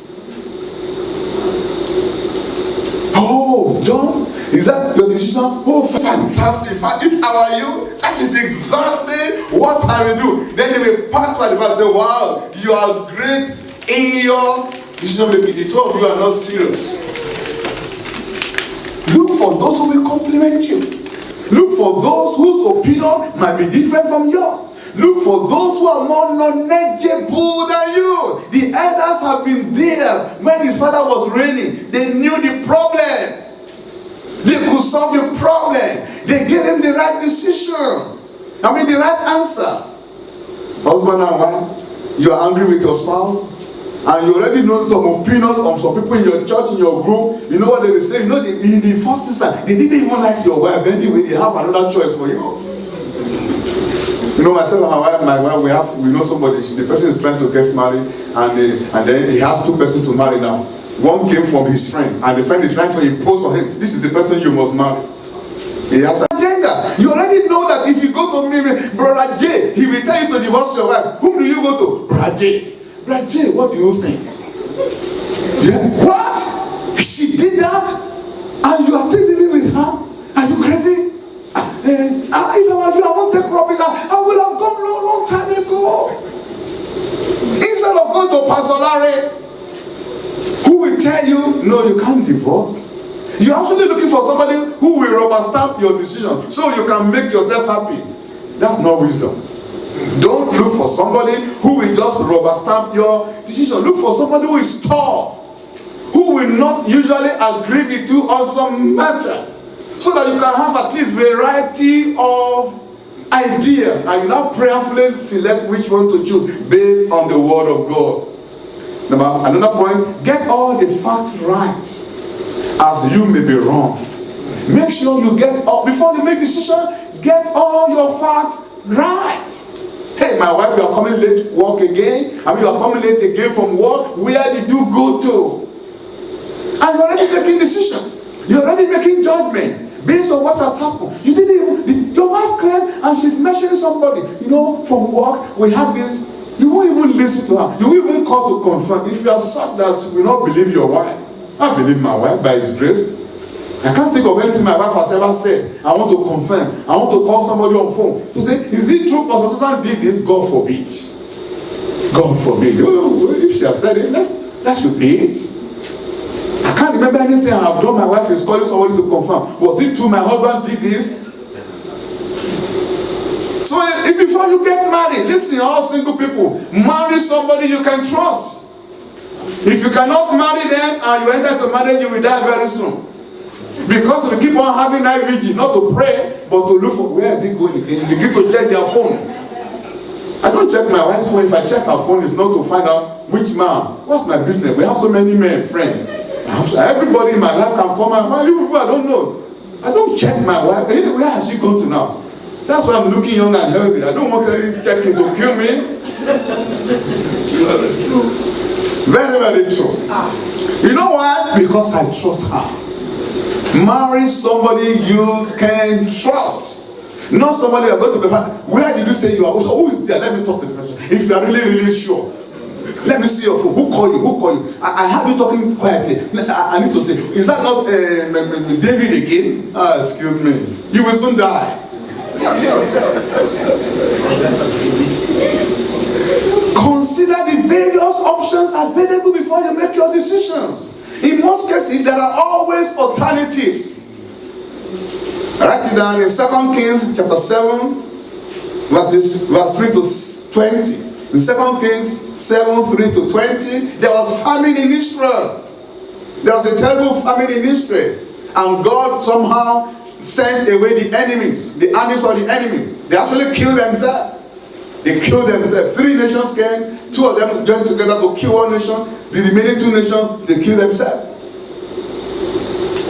Oh, John, is that your decision? Oh, fantastic. If I were you, that is exactly what I will do. Then they will pat by the back and say, wow, you are great in your decision making. The two of you are not serious. Look for those who will compliment you. Look for those whose opinion might be different from yours. Look for those who are more knowledgeable than you. The elders have been there when his father was reigning. They knew the problem. They could solve the problem. They gave him the right decision. The right answer. Husband and wife, you are angry with your spouse. And you already know some opinions of some people in your church, in your group. You know what they will say? In the first instance, they didn't even like your wife. Anyway, they have another choice for you. Myself and my wife, we know somebody. The person is trying to get married, and then he has two persons to marry now. One came from his friend, and the friend is trying to impose on him. This is the person you must marry. He has an agenda. You already know that if you go to me, Brother J, he will tell you to divorce your wife. Whom do you go to? Brother J. Brother J, what do you think? Yeah. What? She did that? And you are still living with her? Are you crazy? If I were you, I won't take rubbish. I would have gone long time ago. Instead of going to Pastor Larry, who will tell you, no, you can't divorce. You're actually looking for somebody who will rubber stamp your decision so you can make yourself happy. That's not wisdom. Don't look for somebody who will just rubber stamp your decision. Look for somebody who is tough, who will not usually agree with you on some matter. So that you can have at least variety of ideas, and you now prayerfully select which one to choose based on the word of God. Another point, get all the facts right, as you may be wrong. Make sure you get all, before you make decision, get all your facts right. Hey, my wife, you are coming late work again. You are coming late again from work. Where did you go to? And you're already making decision. You're already making judgment based on what has happened. You didn't even, your wife came and she's mentioning somebody. From work, we have this. You won't even listen to her. You won't even call to confirm. If you are such that you will not believe your wife. I believe my wife by His grace. I can't think of anything my wife has ever said. I want to confirm. I want to call somebody on phone to say, is it true Pastor Susan did this? God forbid. God forbid. If she has said it, that should be it. I can't remember anything I have done. My wife is calling somebody to confirm. Was it true my husband did this? So before you get married, listen, all single people, marry somebody you can trust. If you cannot marry them and you enter into marriage, you will die very soon. Because we keep on having IVG, not to pray, but to look for where is it going again. You begin to check their phone. I don't check my wife's phone. If I check her phone, it's not to find out which man. What's my business? We have so many men, friends. Everybody in my life can come and why you people I don't know. I don't check my wife. Where has she gone to now? That's why I'm looking young and healthy. I don't want any checking to kill me. Very, very true. You know why? Because I trust her. Marry somebody you can trust. Not somebody you are going to be found. Where did you say you are? Who is there? Let me talk to the person. If you are really, really sure. Let me see your phone. Who called you? I have you talking quietly. I need to say, is that not David again? Excuse me. You will soon die. Consider the various options available before you make your decisions. In most cases, there are always alternatives. Write it down in 2 Kings chapter 7, verse 3 to 20. In 2 Kings 7, 3 to 20, there was famine in Israel. There was a terrible famine in Israel. And God somehow sent away the enemies, the armies of the enemy. They actually killed themselves. They killed themselves. 3 nations came, 2 of them joined together to kill 1 nation. The remaining 2 nations, they killed themselves.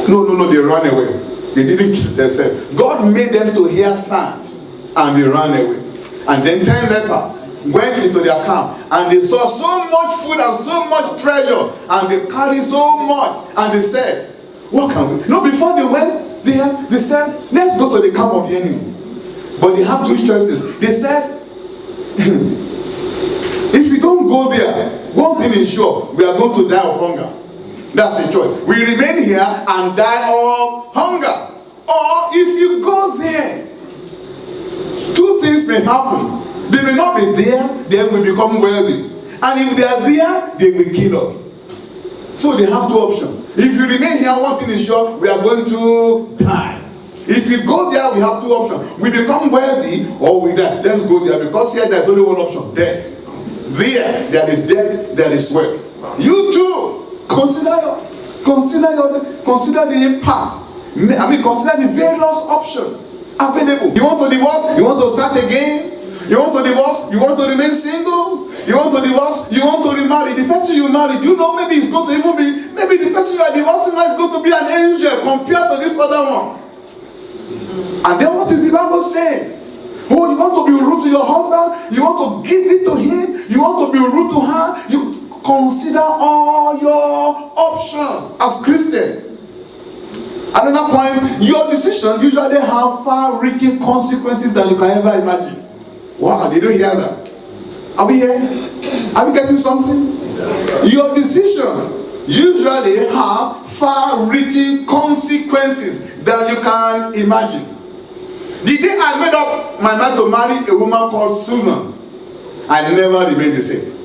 No, they ran away. They didn't kill themselves. God made them to hear sound, and they ran away. And then 10 lepers went into their camp, and they saw so much food and so much treasure, and they carried so much, and they said, what can we? No, before they went, they said, let's go to the camp of the enemy. But they have 2 choices. They said, if we don't go there, one thing is sure, we are going to die of hunger. That's a choice. We remain here and die of hunger. Or if you go there, 2 things may happen. They may not be there, then we become wealthy. And if they are there, they will kill us. So they have 2 options. If you remain here, one thing is sure, we are going to die. If we go there, we have 2 options. We become wealthy or we die. Let's go there, because here there's only 1 option, death. There is death, there is wealth. You too, consider the impact. Consider the various options available. You want to divorce? You want to start again? You want to divorce? You want to remain single? You want to divorce? You want to remarry? The person you married, maybe it's going to even be, maybe the person you are divorcing now is going to be an angel compared to this other one. And then what is the Bible saying? Oh, you want to be rude to your husband? You want to give it to him? You want to be rude to her? You consider all your options as Christian. Another point, your decisions usually have far-reaching consequences than you can ever imagine. Wow, did you hear that? Are we here? Are we getting something? Your decisions usually have far-reaching consequences than you can imagine. The day I made up my mind to marry a woman called Susan, I never remained the same.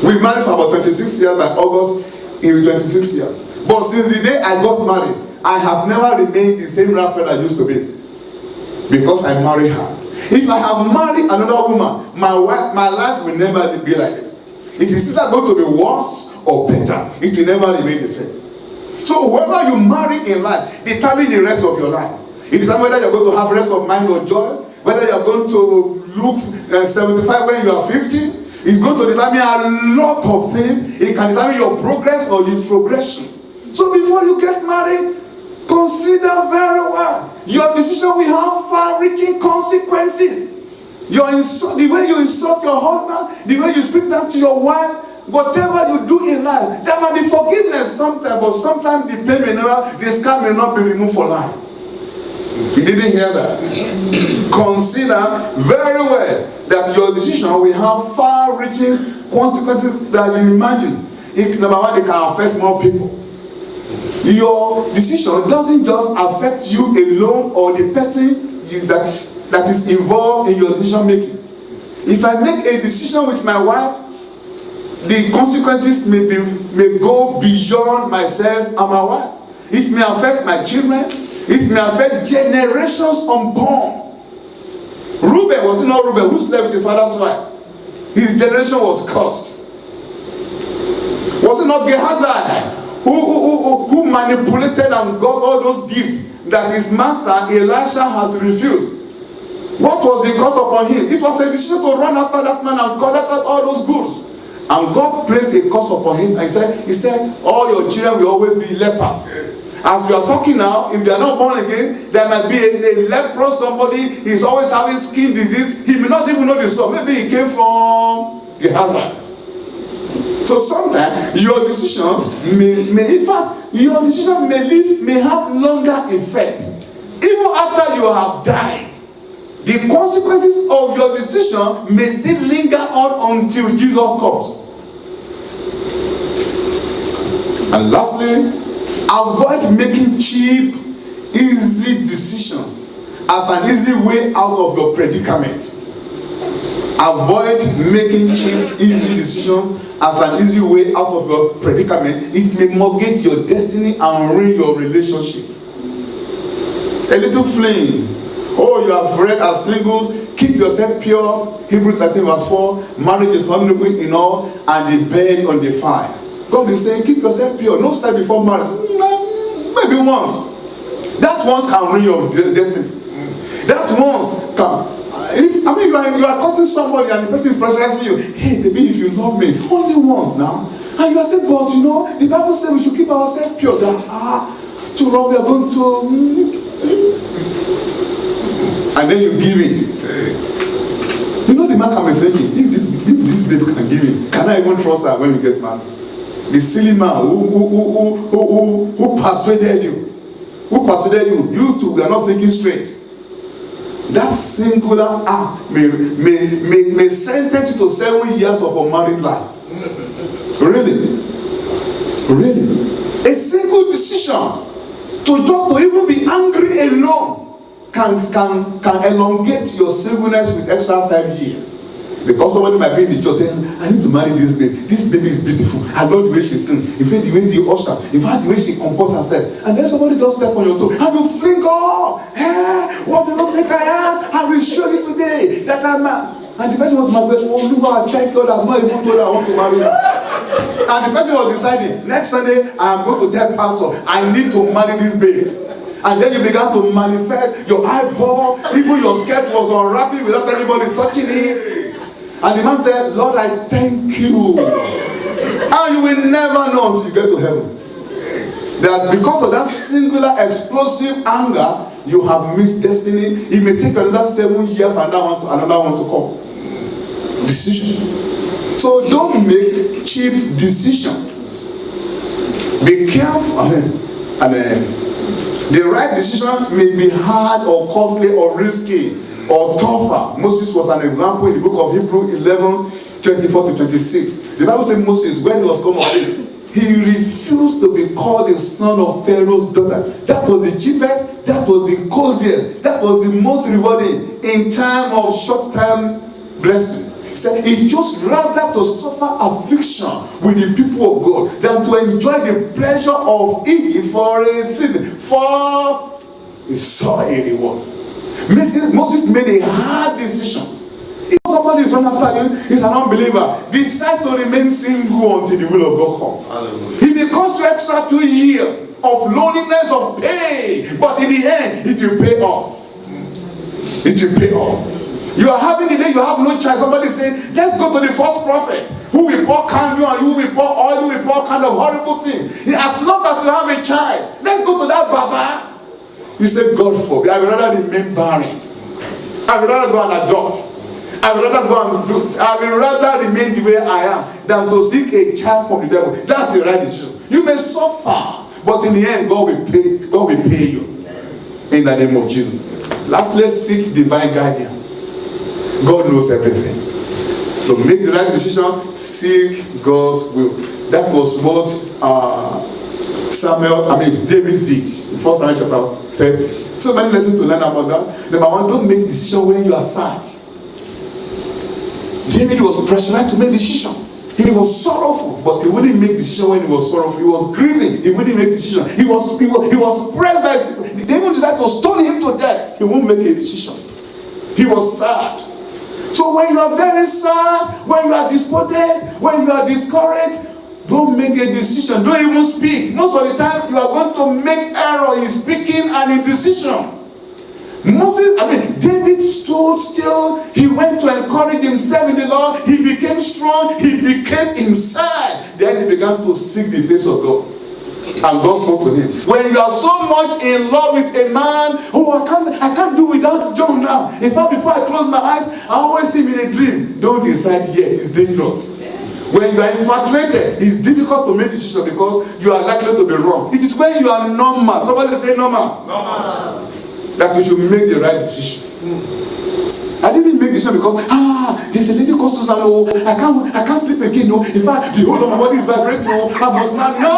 We married for about 26 years. By August, it will be 26 years. But since the day I got married, I have never remained the same Raphael I used to be. Because I married her. If I have married another woman, my life will never be like this. It is either going to be worse or better. It will never remain the same. So So whoever you marry in life determines the rest of your life. It determines whether you're going to have rest of mind or joy, whether you're going to look 75 when you are 50. It's going to determine a lot of things. It can determine your progress or your progression. So before you get married, consider very well. Your decision will have far-reaching consequences. The way you insult your husband, the way you speak down to your wife, whatever you do in life, there might be forgiveness sometimes, but sometimes the pain may never, the scar may not be removed for life. You didn't hear that? Consider very well that your decision will have far-reaching consequences that you imagine. If number one, they can affect more people. Your decision doesn't just affect you alone or the person that is involved in your decision making. If I make a decision with my wife, the consequences may go beyond myself and my wife. It may affect my children. It may affect generations unborn. Reuben was not Reuben who slept with his father's wife. His generation was cursed. Was it not Gehazi who manipulated and got all those gifts that his master Elisha has refused? What was the curse upon him? It was a decision to run after that man and collect all those goods. And God placed a curse upon him and he said, all your children will always be lepers. As we are talking now, if they are not born again, there might be a leprous somebody, he's always having skin disease, he may not even know the source. Maybe he came from Gehazi. So sometimes your decisions may have longer effect. Even after you have died, the consequences of your decision may still linger on until Jesus comes. And lastly, avoid making cheap, easy decisions as an easy way out of your predicament. Avoid making cheap, easy decisions as an easy way out of your predicament. It may mortgage your destiny and ruin your relationship. A little fling. Oh, you have read as singles, keep yourself pure. Hebrews 13 verse 4. Marriage is honorable in all, and the bed on the fire. God is saying, keep yourself pure. No sex before marriage. Maybe once. That once can ruin your destiny. That once can. You are cutting somebody and the person is pressurizing you. Hey, baby, if you love me, only once now. And you are saying, but you know, the Bible says we should keep ourselves pure. So, it's too wrong. We are going to. And then you give in. You know, the man can be thinking, if this baby can give in, can I even trust her when we get married? The silly man who persuaded you, you two are not thinking straight. That singular act may sentence you to 7 years of unmarried life. Really? A single decision to even be angry alone can elongate your singleness with extra 5 years. Because somebody might be in the church saying, I need to marry this baby. This baby is beautiful. I love the way she sings. In fact, the way she usher. In fact, the way she comports herself. And then somebody does step on your toe. And you think, oh, hey, what do you think I am? I will show you today that I'm a... And the person wants to marry, oh, look, I thank God, I've not even told her I want to marry her. And the person was deciding, next Sunday, I am going to tell pastor, I need to marry this baby. And then you began to manifest your eyeball, even your skirt was unwrapping without anybody touching it. And the man said, Lord, I thank you. And you will never know until you get to heaven that because of that singular explosive anger, you have missed destiny. It may take another 7 years for another one to come. Decision. So don't make cheap decisions. Be careful. And the right decision may be hard or costly or risky or tougher. Moses was an example in the book of Hebrews 11:24-26. The Bible says Moses, when he was come of age, he refused to be called the son of Pharaoh's daughter. That was the cheapest, that was the coziest, that was the most rewarding in time of short-term blessing. He said he chose rather to suffer affliction with the people of God than to enjoy the pleasure of Egypt for a season. For he saw a reward. Moses made a hard decision. If somebody is running after you, he's an unbeliever. Decide to remain single until the will of God comes. If it costs you extra 2 years, of loneliness, of pain, but in the end, it will pay off. It will pay off. You are having the day, you have no choice. Somebody say, let's go to the false prophet, who will pour candle and who will pour oil, who will pour kind of horrible thing. As long as you have a child, let's go to that Baba. You say, God forbid, I would rather remain barren. I would rather go and adopt. I would rather remain the way I am than to seek a child from the devil. That's the right decision. You may suffer, but in the end, God will pay you. In the name of Jesus. Lastly, seek divine guidance. God knows everything. To make the right decision, seek God's will. That was what David did in 1 Samuel chapter 30. So many lessons to learn about that. Number one, don't make decisions when you are sad. David was pressurized to make decisions. He was sorrowful, but he wouldn't make decisions when he was sorrowful. He was grieving. He wouldn't make decisions. He was pressed by his people. They even decided to stone him to death. He won't make a decision. He was sad. So when you are very sad, when you are despondent, when you are discouraged, don't make a decision. Don't even speak. Most of the time, you are going to make error in speaking and in decision. David stood still. He went to encourage himself in the Lord. He became strong. He became inside. Then he began to seek the face of God. And God spoke to him. When you are so much in love with a man, I can't do without John now. In fact, before I close my eyes, I always see him in a dream. Don't decide yet. It's dangerous. When you are infatuated, it's difficult to make decisions because you are likely to be wrong. It is when you are normal. Somebody say normal. Normal. That you should make the right decision. I didn't make decision because there's a lady called Susan. I can't sleep again. No, in fact, the whole of my body is vibrating. I must not. No.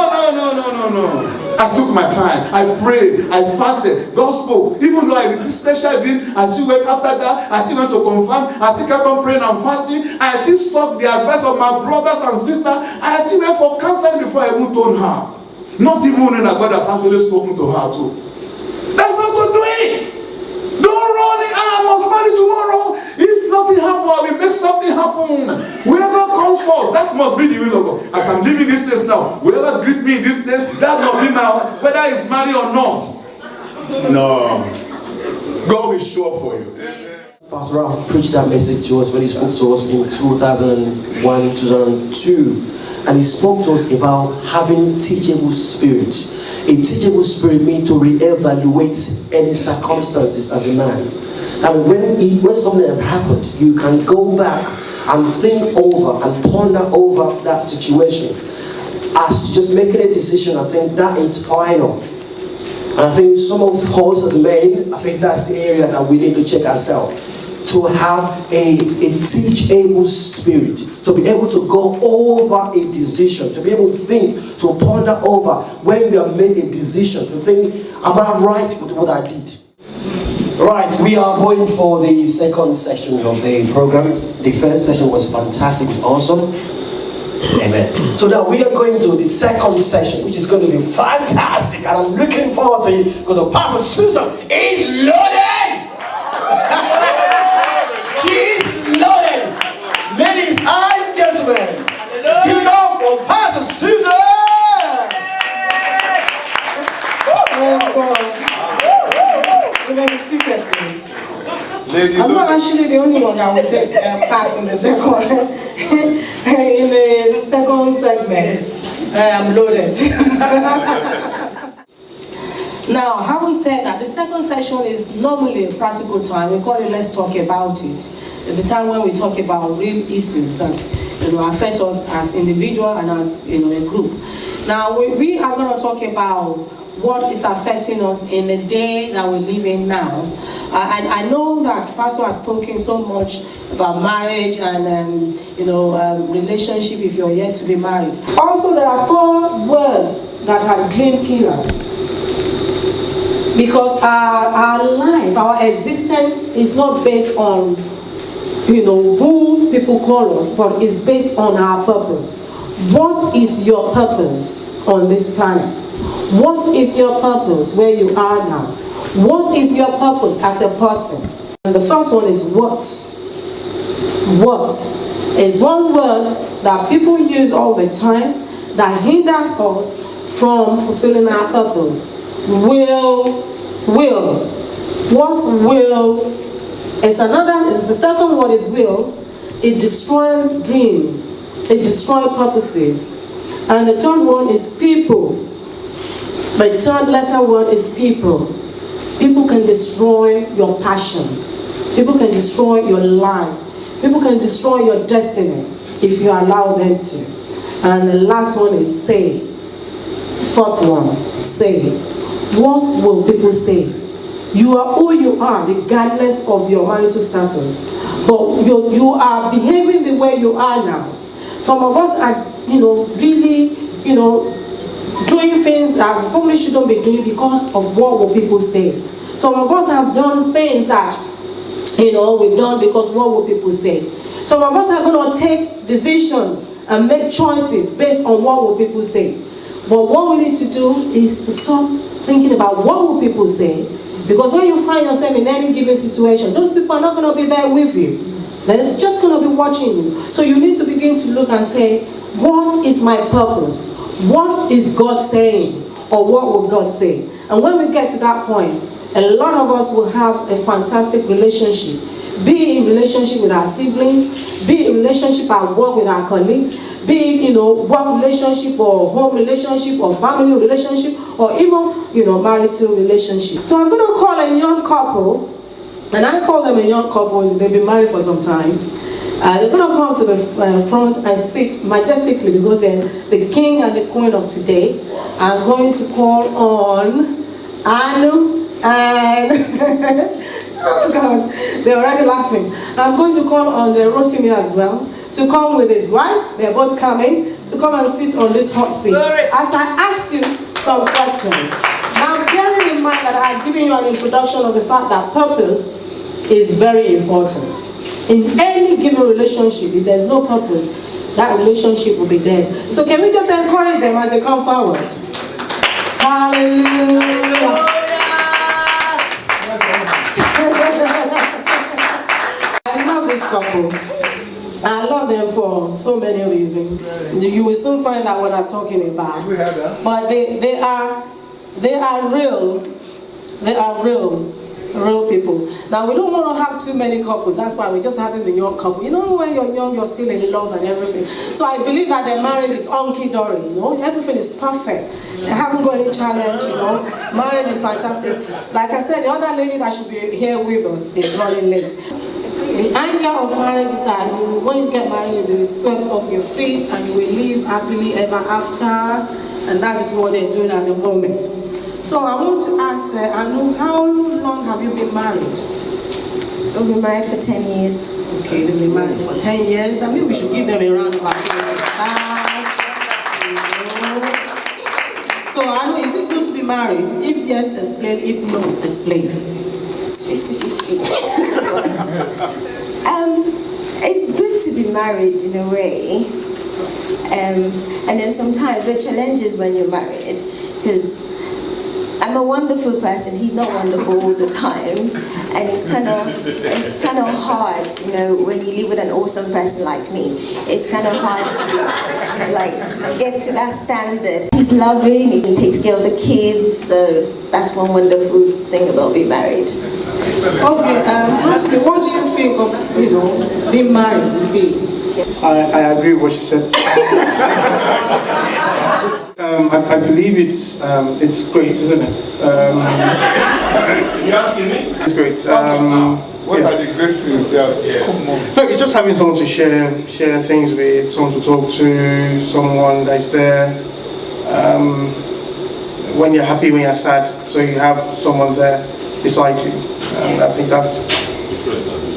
I took my time. I prayed. I fasted. God spoke. Even though I received special dream, I still went after that. I still went to confirm. I still kept on praying and fasting. I still sought the advice of my brothers and sisters. I still went for counseling before I even told her. Not even knowing that God has actually spoken to her too. That's how to do it. Don't run it. I must marry tomorrow. If nothing happens, I will make something happen. Whoever comes first, that must be the will of God. As I'm leaving this place now, whoever greets me in this place, that must be my, whether it's married or not. No. God will show up for you. Pastor Ralph preached that message to us when he spoke to us in 2001, 2002. And he spoke to us about having teachable spirit. A teachable spirit means to re-evaluate any circumstances as a man. And when something has happened, you can go back and think over and ponder over that situation. As just making a decision, I think that is final. And I think some of us as men, I think that's the area that we need to check ourselves. To have a teachable spirit, to be able to go over a decision, to be able to think, to ponder over when we have made a decision, to think, am I right with what I did? Right, we are going for the second session of the program. The first session was fantastic, it was awesome. Amen. So now we are going to the second session, which is going to be fantastic, and I'm looking forward to it because Pastor Susan is loaded. She's loaded. Ladies and gentlemen, give it up for Pastor Susan. You may be seated, please. I'm not actually the only one that will take part in the second in the second segment. I'm loaded. Now, having said that, the second session is normally a practical time. We call it "Let's Talk About It." It's the time when we talk about real issues that affect us as individual and as a group. Now, we are going to talk about what is affecting us in the day that we live in now. And I know that Pastor has spoken so much about marriage and relationship if you're yet to be married. Also, there are 4 words that are dream killers. Because our life, our existence is not based on, who people call us, but it's based on our purpose. What is your purpose on this planet? What is your purpose where you are now? What is your purpose as a person? And the first one is what. What is one word that people use all the time that hinders us from fulfilling our purpose. Will. What will is the second word is will. It destroys dreams. It destroys purposes. And the third one is people. The third letter word is people. People can destroy your passion. People can destroy your life. People can destroy your destiny if you allow them to. And the last one is say. Fourth one, say. What will people say? You are who you are regardless of your marital status. But you are behaving the way you are now. Some of us are, really, doing things that we probably shouldn't be doing because of what will people say. Some of us have done things that, we've done because what will people say. Some of us are going to take decisions and make choices based on what will people say. But what we need to do is to stop thinking about what will people say. Because when you find yourself in any given situation, those people are not going to be there with you. They're just going to be watching you. So you need to begin to look and say, what is my purpose? What is God saying? Or what will God say? And when we get to that point, a lot of us will have a fantastic relationship. Be in relationship with our siblings, be in relationship at work with our colleagues, be it, work relationship or home relationship or family relationship or even, marital relationship. So I'm going to call a young couple, and I call them a young couple, they've been married for some time. They're going to come to the front and sit majestically because they're the king and the queen of today. I'm going to call on Anu and oh God, they're already laughing. I'm going to call on the Rotimi as well to come with his wife. They're both coming to come and sit on this hot seat as I ask you some questions. Now, bearing in mind that I've given you an introduction of the fact that purpose is very important. In any given relationship, if there's no purpose, that relationship will be dead. So can we just encourage them as they come forward? Hallelujah. I love this couple. I love them for so many reasons. You will soon find out what I'm talking about. But they are real. They are real people. Now, we don't want to have too many couples. That's why we're just having the young couple. When you're young, you're still in love and everything. So I believe that their marriage is hunky-dory, Everything is perfect. They haven't got any challenge, Marriage is fantastic. Like I said, the other lady that should be here with us is running late. The idea of marriage is that when you get married, you'll be swept off your feet and you will live happily ever after. And that is what they're doing at the moment. So I want to ask Anu, how long have you been married? We've been married for 10 years. Okay, they've been married for 10 years. I mean, we should give them a round of applause. So Anu, is it good to be married? If yes, explain. If no, explain. It's 50-50. It's good to be married in a way. And then sometimes there are challenges when you're married, because I'm a wonderful person. He's not wonderful all the time, and it's kind of hard, when you live with an awesome person like me. It's kind of hard to get to that standard. He's loving. He takes care of the kids. So that's one wonderful thing about being married. Okay, what do you think of being married? You see, I agree with what she said. I believe it's great, isn't it? You asking me? It's great. What are the great things there? Look, it's just having someone to share things with, someone to talk to, someone that's there when you're happy, when you're sad, so you have someone there beside you. And I think that's.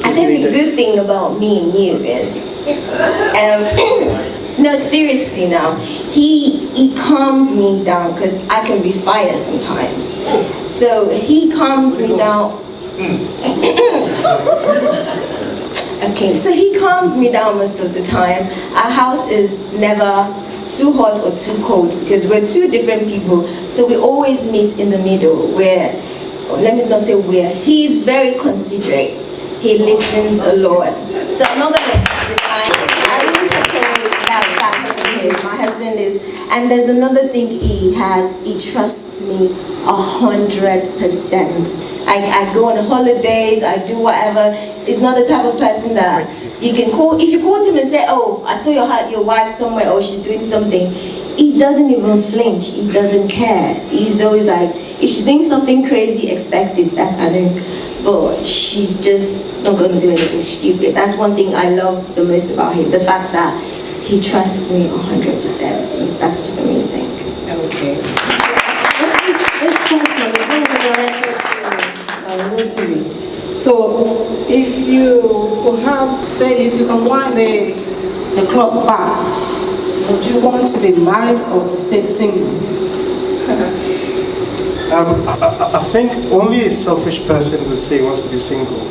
I think the good thing about me and you is, no, seriously now, he calms me down because I can be fire sometimes. So he calms me down. Okay, so he calms me down most of the time. Our house is never too hot or too cold because we're two different people. So we always meet in the middle where, let me not say where, he's very considerate. He listens a lot. So I'm not going to deny, I won't take away that. have that for him. My husband is, and there's another thing he has. He trusts me 100%. I go on holidays. I do whatever. He's not the type of person that you can call. If you call him and say, "Oh, I saw your wife somewhere, or she's doing something," he doesn't even flinch. He doesn't care. He's always like, if she's doing something crazy, expect it. That's Anu. But she's just not going to do anything stupid. That's one thing I love the most about him. The fact that he trusts me 100%. That's just amazing. Okay. This question is going to be directed to Rotimi. So, if you could have, say, if you can wind the clock back, would you want to be married or to stay single? I think only a selfish person would say he wants to be single.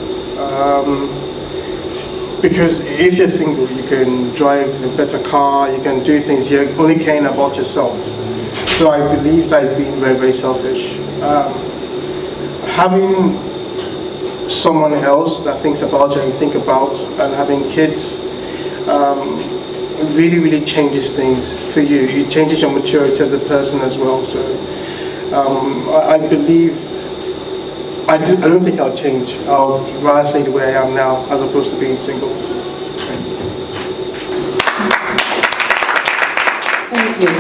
Because if you're single, you can drive a better car, you can do things, you're only caring about yourself. So I believe that is being very, very selfish. Having someone else that thinks about you and you think about, and having kids, really, really changes things for you. It changes your maturity as a person as well. So I believe, I don't think I'll change. I'll rather stay the way I am now as opposed to being single. Thank you.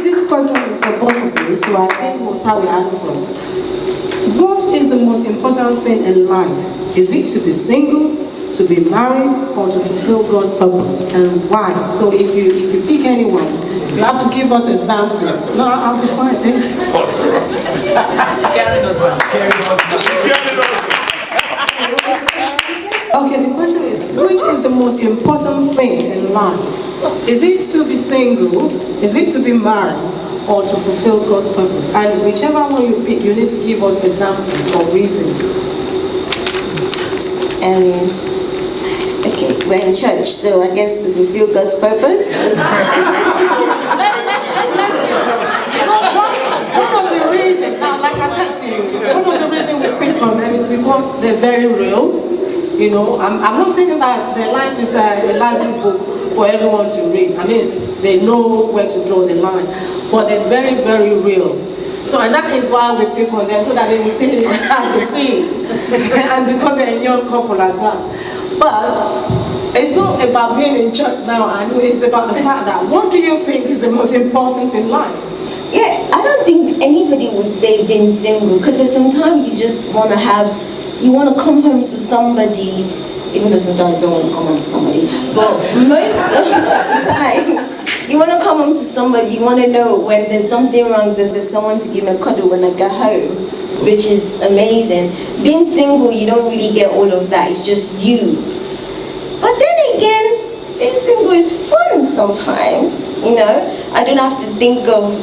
This question is for both of you, so I think we'll start with Anu first. What is the most important thing in life? Is it to be single, to be married, or to fulfill God's purpose, and why? So if you pick anyone, you have to give us examples. No, I'll be fine, thank you. Okay, the question is, which is the most important thing in life? Is it to be single, is it to be married, or to fulfill God's purpose? And whichever one you pick, you need to give us examples or reasons. Okay, we're in church, so I guess to fulfill God's purpose. One of the reasons, now like I said to you, one of the reasons we picked on them is because they're very real. You know, I'm not saying that their life is a lively book for everyone to read. I mean, they know where to draw the line, but they're very, very real. So, and that is why we pick on them, so that they will see it as they see it. And because they're a young couple as well. But it's not about being in church now, and it's about the fact that what do you think is the most important in life? Yeah, I don't think anybody would say being single, because there's sometimes you just want to you want to come home to somebody, even though sometimes you don't want to come home to somebody, but most of the time, you want to come home to somebody, you want to know when there's something wrong, there's someone to give me a cuddle when I get home, which is amazing. Being single, you don't really get all of that, it's just you. But then again, being single is fun sometimes, you know? I don't have to think of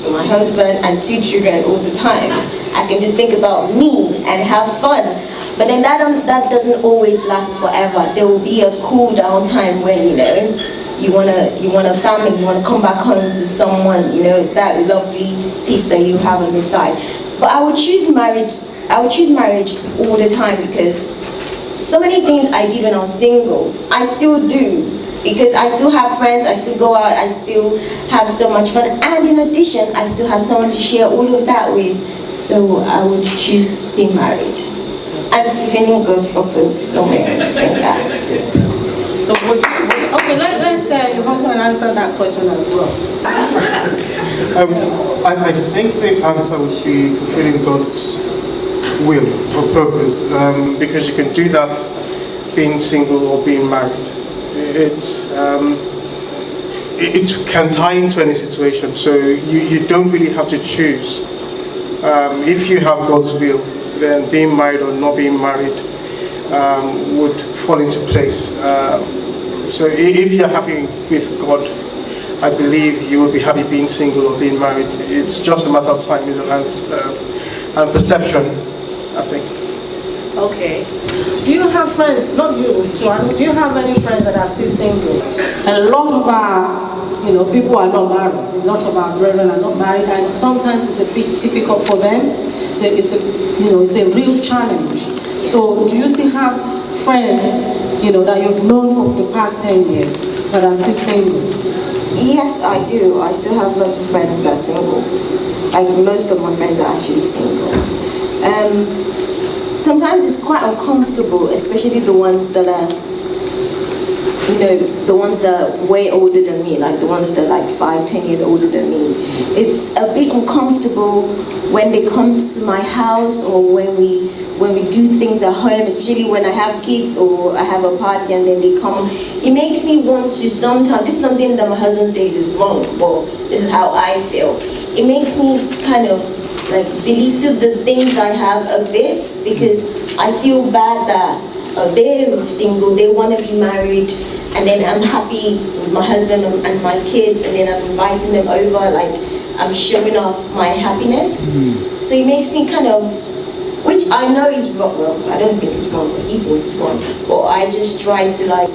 my husband and 2 children all the time. I can just think about me and have fun. But then that doesn't always last forever. There will be a cool down time when, you know, you want a family, you want to come back home to someone, you know, that lovely piece that you have on the side. But I would choose marriage all the time, because so many things I did when I was single, I still do. Because I still have friends, I still go out, I still have so much fun. And in addition, I still have someone to share all of that with. So I would choose being married. And fulfilling God's purpose somewhere in between that. So would you, okay, let's your husband answer that question as well. I think the answer would be fulfilling God's will or purpose, because you can do that being single or being married. It can tie into any situation, so you don't really have to choose. If you have God's will, then being married or not being married would fall into place. So if you're happy with God, I believe you will be happy being single or being married. It's just a matter of time and perception, I think. Okay. Do you have friends, not you, Joanne, do you have any friends that are still single? A lot of our, people are not married. A lot of our brethren are not married, and sometimes it's a bit difficult for them. It's a real challenge. So do you still have friends that you've known for the past 10 years that are still single? Yes, I do. I still have lots of friends that are single. Like most of my friends are actually single. Sometimes it's quite uncomfortable, especially the ones that are, the ones that are way older than me, like the ones that are like 5-10 years older than me. It's a bit uncomfortable when they come to my house or when we do things at home, especially when I have kids or I have a party and then they come. It makes me want to sometimes, this is something that my husband says is wrong, but this is how I feel. It makes me kind of like belittle the things I have a bit, because I feel bad that they're single, they want to be married, and then I'm happy with my husband and my kids, and then I'm inviting them over, like I'm showing off my happiness. So it makes me kind of, which I know is wrong. Well, I don't think it's wrong, but he thinks it's wrong. But I just try to like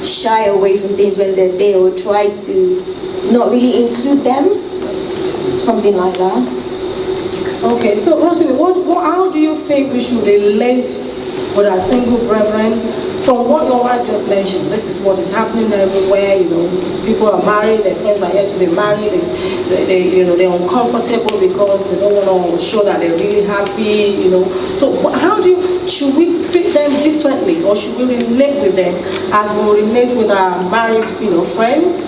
shy away from things when they're there, or try to not really include them, something like that. Okay, so Rosemary, how do you think we should relate with our single brethren? From what your wife just mentioned, this is what is happening everywhere. People are married, their friends are yet to be married. They're uncomfortable because they don't want to show that they're really happy. So should we treat them differently, or should we relate with them as we relate with our married, friends?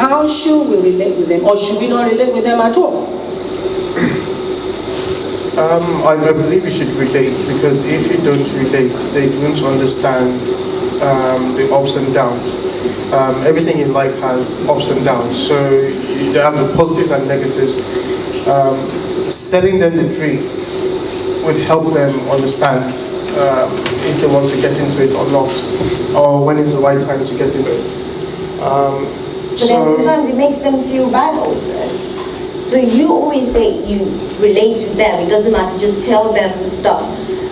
How should we relate with them, or should we not relate with them at all? I believe you should relate, because if you don't relate, they won't understand the ups and downs. Everything in life has ups and downs, so you have the positives and negatives. Setting them the dream would help them understand if they want to get into it or not, or when is the right time to get into it. But then sometimes it makes them feel bad also. So you always say you relate with them. It doesn't matter, just tell them stuff.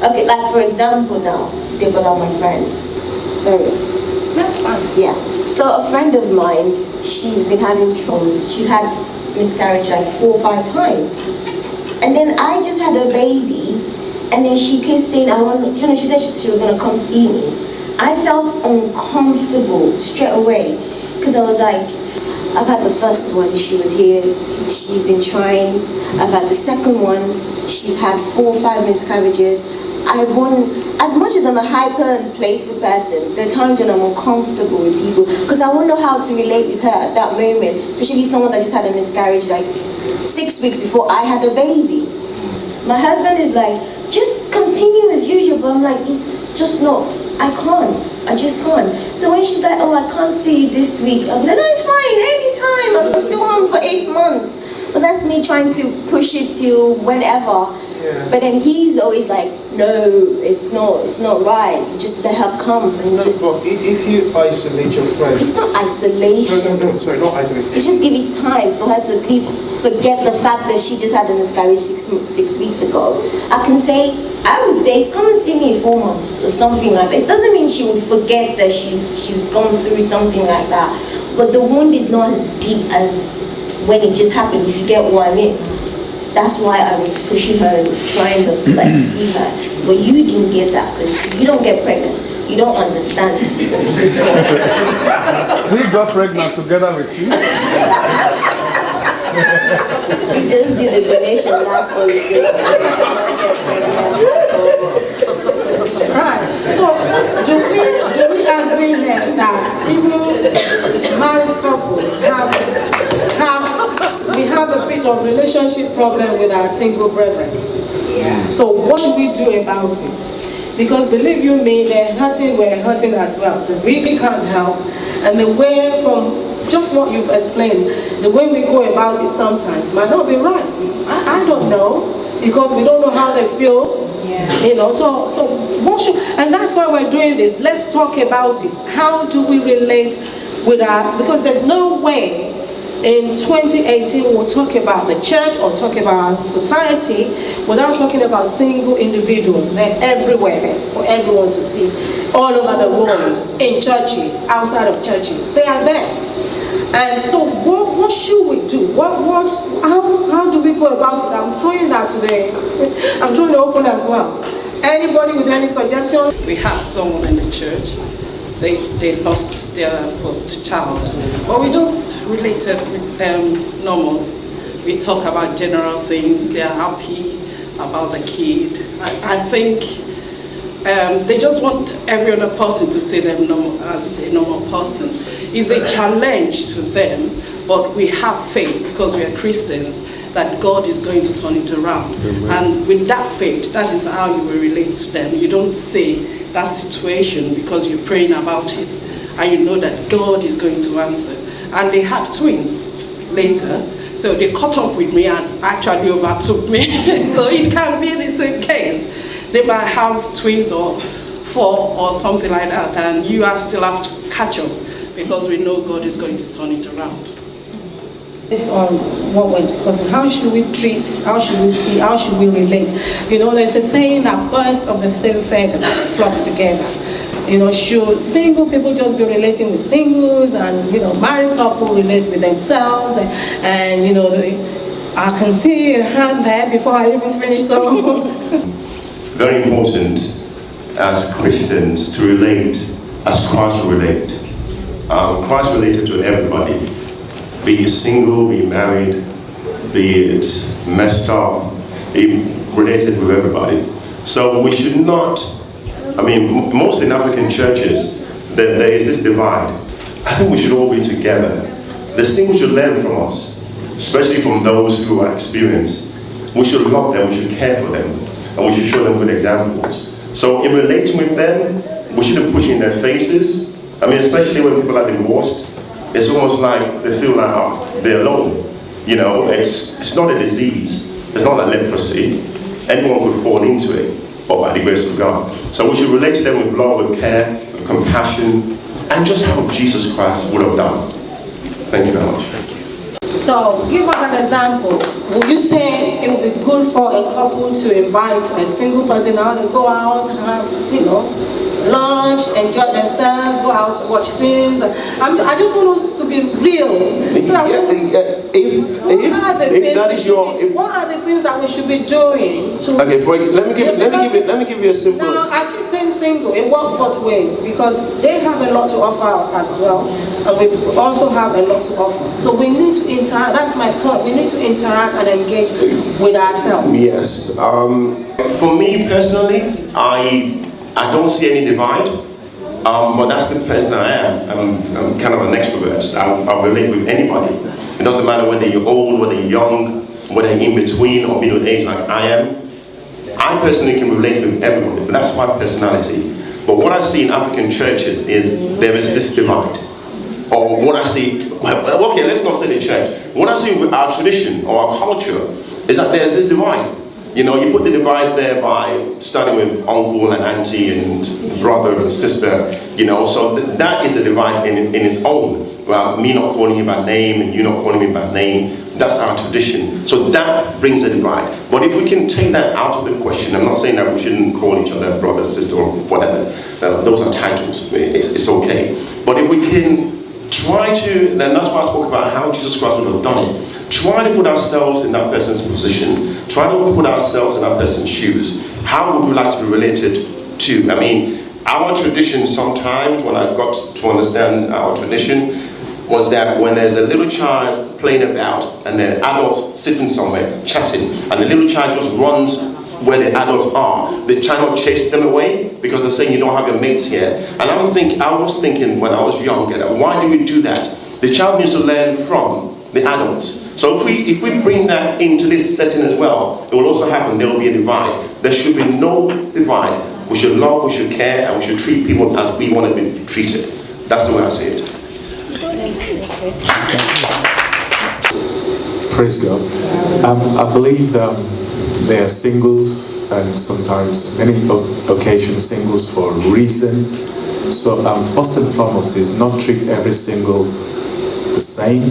Okay, like for example now, they're one of my friends. So that's fine. Yeah. So a friend of mine, she's been having troubles. She had miscarriage like 4 or 5 times. And then I just had a baby, and then she keeps saying, she said she was gonna come see me. I felt uncomfortable straight away, because I was like, I've had the first one, she was here, she's been trying. I've had the second one, she's had 4 or 5 miscarriages. As much as I'm a hyper and playful person, there are times when I'm uncomfortable with people, because I won't know how to relate with her at that moment, especially someone that just had a miscarriage like 6 weeks before I had a baby. My husband is like, just continue as usual, but I'm like, it's just not, I just can't. So when she's like, oh, I can't see you this week, I'm like, no, it's fine, anytime. I'm still home for 8 months. But that's me trying to push it till whenever. Yeah. But then he's always like, no, it's not right. Just let her come and but if you isolate your friend, it's not isolation. No, sorry, not isolation. It's just give it time for her to at least forget the fact that she just had a miscarriage 6 weeks ago. I would say, come and see me in 4 months or something like that. It doesn't mean she would forget that she's gone through something like that. But the wound is not as deep as when it just happened, if you get what I mean. That's why I was pushing her and trying not to like see her. But you didn't get that, because you don't get pregnant. You don't understand. He got pregnant together with you? He just did a donation, that's all he did. Right. So do we agree then that even married couples we have a bit of relationship problem with our single brethren? Yeah. So what do we do about it? Because believe you me, they're hurting, we're hurting as well. We really can't help. And the way, from just what you've explained, the way we go about it sometimes might not be right. I don't know, because we don't know how they feel. Yeah. So what should, and that's why we're doing this. Let's talk about it. How do we relate with our, because there's no way in 2018 we'll talk about the church or talk about our society without talking about single individuals. They're everywhere for everyone to see, all over the world, in churches, outside of churches. They are there. And so what should we do? How do we go about it? I'm throwing that today. I'm throwing it open as well. Anybody with any suggestion? We had someone in the church, they lost their first child, but we just related with them normal. We talk about general things, they're happy about the kid. I think they just want every other person to see them as a normal person. It's a challenge to them, but we have faith because we are Christians that God is going to turn it around. Amen. And with that faith, that is how you will relate to them. You don't say that situation because you're praying about it and you know that God is going to answer. And they had twins later, so they caught up with me and actually overtook me. So it can be the same case. They might have twins or 4 or something like that, and you still have to catch up because we know God is going to turn it around. Based on what we're discussing, how should we treat, how should we see, how should we relate? You know, there's a saying that birds of the same feather flocks together. You know, should single people just be relating with singles, and, you know, married couple relate with themselves, and you know, I can see a hand there before I even finish. So very important as Christians to relate as Christ relate. Christ related to everybody. Be it single, be married, be it messed up, he related with everybody. So we should not, I mean, most in African churches, there is this divide. I think we should all be together. The singles should learn from us, especially from those who are experienced. We should love them, we should care for them, and we should show them good examples. So in relating with them, we shouldn't push in their faces. I mean, especially when people are divorced, it's almost like they feel like, oh, they're alone. You know, it's not a disease. It's not a leprosy. Anyone could fall into it, but by the grace of God. So we should relate to them with love, with care, with compassion, and just how Jesus Christ would have done. Thank you very much. So, give us an example. Would you say it would be good for a couple to invite a single person out and go out and have, you know, lunch, enjoy themselves, go out to watch films? I just want us to be real. So if that is your, what are the things that we should be doing? Okay, let me give you a simple. Now I keep saying single. It works both ways because they have a lot to offer as well, and we also have a lot to offer. So we need to interact. That's my point. We need to interact and engage with ourselves. Yes. For me personally, I don't see any divide, but that's the person I am. I'm kind of an extrovert. I'll relate with anybody. It doesn't matter whether you're old, whether you're young, whether you're in between or middle age like I am. I personally can relate with everybody, but that's my personality. But what I see in African churches is there is this divide. Or what I see, okay, let's not say the church. What I see with our tradition or our culture is that there's this divide. You know, you put the divide there by starting with uncle and auntie and brother and sister, you know, so that is a divide in its own. Well, me not calling you by name and you not calling me by name, that's our tradition. So that brings a divide. But if we can take that out of the question, I'm not saying that we shouldn't call each other brother, sister, or whatever. Those are titles, it's okay. But if we can try to, and that's why I spoke about how Jesus Christ would have done it. Try to put ourselves in that person's position. Try to put ourselves in that person's shoes. How would we like to be related to? I mean, our tradition sometimes, when I got to understand our tradition, was that when there's a little child playing about and the adults sitting somewhere chatting, and the little child just runs where the adults are, the child will chase them away because they're saying you don't have your mates here. And I was thinking when I was younger, why do we do that? The child needs to learn from the adults. So if we bring that into this setting as well, it will also happen, there will be a divide. There should be no divide. We should love, we should care, and we should treat people as we want to be treated. That's the way I see it. Praise God. I believe there are singles, and sometimes, many occasions, singles for a reason. So first and foremost is not treat every single the same.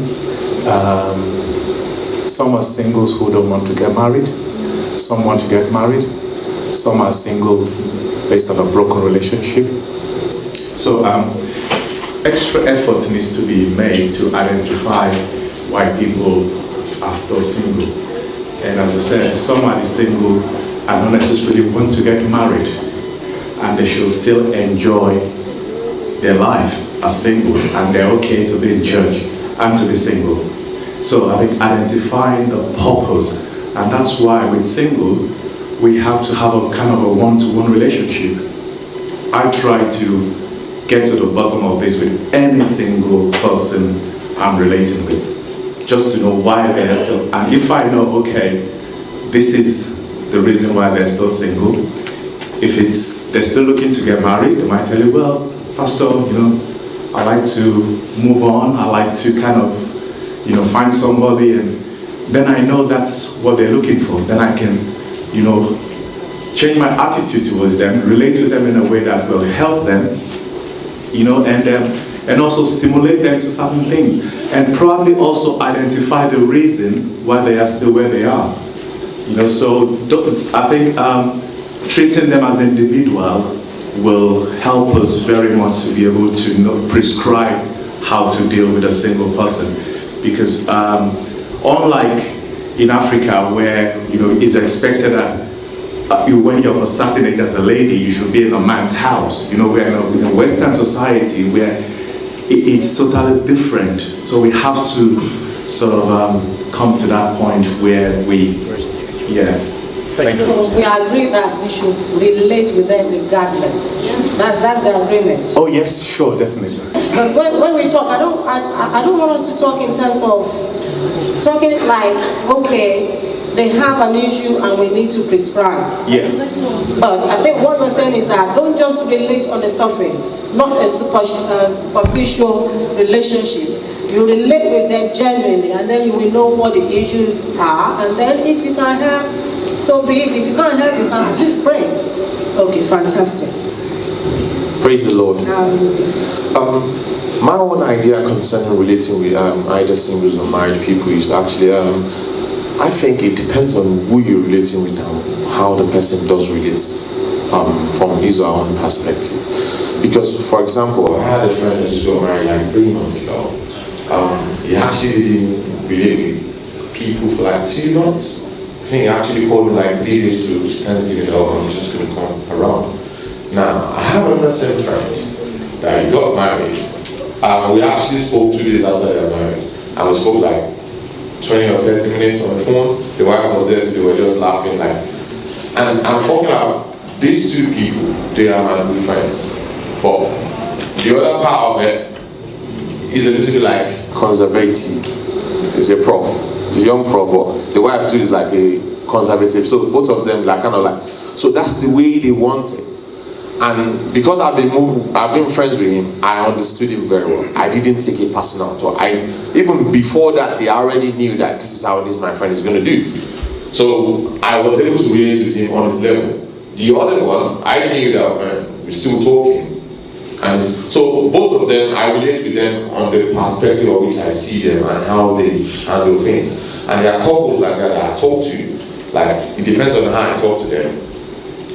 Some are singles who don't want to get married. Some want to get married. Some are single based on a broken relationship. So extra effort needs to be made to identify why people are still single. And as I said, somebody single and not necessarily want to get married, and they should still enjoy their life as singles, and they're okay to be in church and to be single. So I think identifying the purpose, and that's why with singles, we have to have a kind of a one-to-one relationship. I try to get to the bottom of this with any single person I'm relating with, just to know why they're still, and if I know, okay, this is the reason why they're still single. If they're still looking to get married, they might tell you, well, Pastor, I like to move on, I like to kind of, find somebody, and then I know that's what they're looking for. Then I can, change my attitude towards them, relate to them in a way that will help them, and also stimulate them to certain things, and probably also identify the reason why they are still where they are. So I think treating them as individuals will help us very much to be able to prescribe how to deal with a single person. Because unlike in Africa, where it's expected that when you're of a certain age as a lady, you should be in a man's house. We're in a Western society where it's totally different. So we have to sort of come to that point where we, Thank you. So we agree that we should relate with them regardless. That's the agreement. Oh yes, sure, definitely. Because when we talk, I don't want us to talk in terms of talking like, okay, they have an issue and we need to prescribe. Yes. But I think what you're saying is that don't just relate on the surface, not a superficial relationship. You relate with them genuinely, and then you will know what the issues are, and then if you can help, so be it. If you can't help, you can at least pray. Okay, fantastic. Praise the Lord. My own idea concerning relating with either singles or married people is actually, I think it depends on who you're relating with and how the person does relate from his or her own perspective. Because, for example, I had a friend who just got married like 3 months ago. He actually didn't relate with people for like 2 months. I think he actually called me like 3 days to Thanksgiving and he just couldn't come around. Now, I have another same friend that he got married. We actually spoke 2 days after they were married. And we spoke like 20 or 30 minutes on the phone. The wife was there too, they were just laughing like. And I'm talking about these 2 people, they are my good friends. But the other part of it is a little bit like conservative. He's a prof. He's a young prof, but the wife too is like a conservative. So both of them like kind of like, so that's the way they want it. And because I've been friends with him, I understood him very well. I didn't take it personal at all. Even before that, they already knew that this is how this my friend is going to do. So I was able to relate with him on his level. The other one, I knew that we're still talking. And so both of them, I relate to them on the perspective of which I see them and how they handle things. And there are couples like that I talk to. Like, it depends on how I talk to them.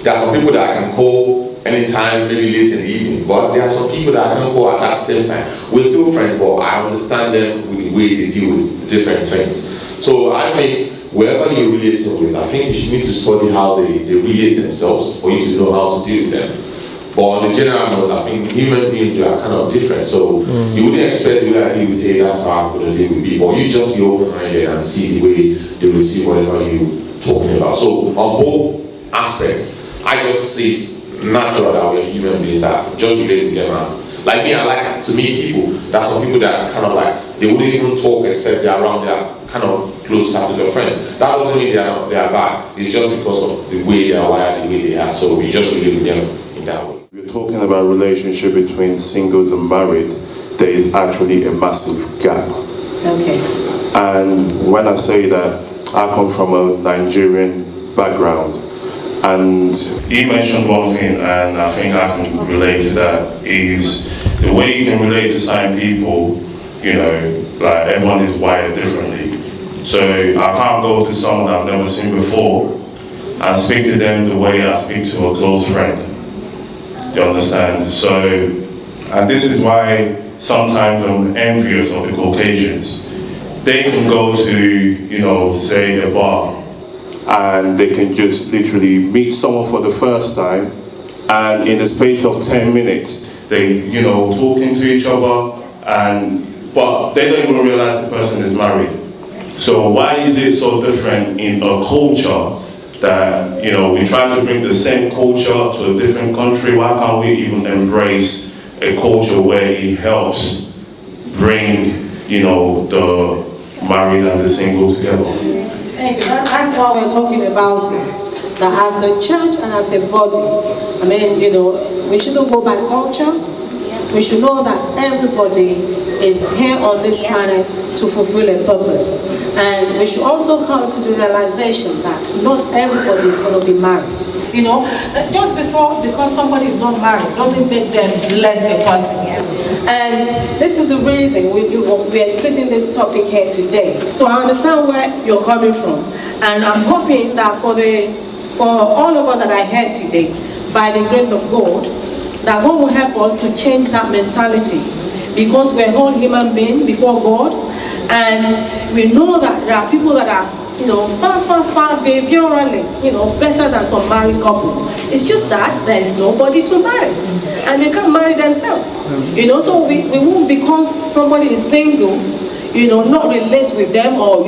There are some people that I can call anytime, maybe late in the evening. But there are some people that I can call at that same time. We're still friends, but I understand them with the way they deal with different things. So I think wherever you're relating with, I think you need to study how they relate themselves for you to know how to deal with them. But on the general note, I think human beings are kind of different. So you wouldn't expect the way I deal with A, that's how I'm going to deal with B. But you just be open-minded and see the way they will see whatever you're talking about. So on both aspects, I just see it natural that we're human beings that just relate with them as. Like me, I like to meet people. There's some people that kind of like, they wouldn't even talk except they're around their kind of close to their friends. That doesn't mean they are bad. It's just because of the way they are wired, the way they are. So we just relate with them in that way. We're talking about relationship between singles and married. There is actually a massive gap. Okay. And when I say that, I come from a Nigerian background. And he mentioned one thing, and I think I can relate to that, is the way you can relate to certain people, like everyone is wired differently. So I can't go to someone I've never seen before and speak to them the way I speak to a close friend. You understand? So, and this is why sometimes I'm envious of the Caucasians. They can go to, say, a bar and they can just literally meet someone for the first time, and in the space of 10 minutes, they, talking to each other, but they don't even realize the person is married. So why is it so different in a culture that, we try to bring the same culture to a different country? Why can't we even embrace a culture where it helps bring, the married and the single together? Thank you. That's why we're talking about it. That as a church and as a body, we shouldn't go by culture. We should know that everybody is here on this planet to fulfill a purpose. And we should also come to the realization that not everybody is going to be married. Just because somebody is not married doesn't make them less a person. And this is the reason we are treating this topic here today. So I understand where you're coming from. And I'm hoping that for all of us that are here today, by the grace of God, that God will help us to change that mentality. Because we're all human beings before God, and we know that there are people that are, far behaviorally, better than some married couple. It's just that there is nobody to marry, and they can't marry themselves. So we won't, because somebody is single, not relate with them or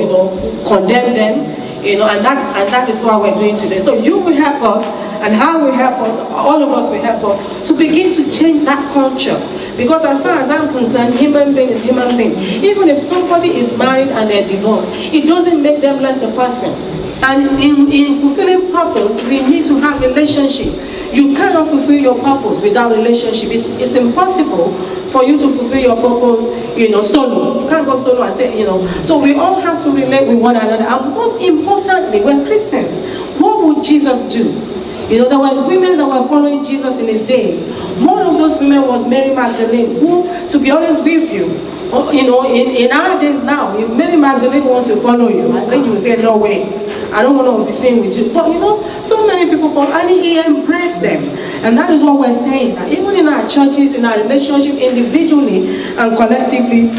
condemn them, and that is what we're doing today. So you will help us, and how will help us? All of us will help us to begin to change that culture. Because as far as I'm concerned, human being is human being. Even if somebody is married and they're divorced, it doesn't make them less a person. And in fulfilling purpose, we need to have relationship. You cannot fulfill your purpose without relationship. It's impossible for you to fulfill your purpose, solo. You can't go solo and say, So we all have to relate with one another. And most importantly, we're Christians. What would Jesus do? There were women that were following Jesus in his days. One of those women was Mary Magdalene, who, to be honest with you, in our days now, if Mary Magdalene wants to follow you, I think you will say, no way, I don't want to be seen with you. But so many people follow, and he embraced them. And that is what we're saying. That even in our churches, in our relationship, individually and collectively,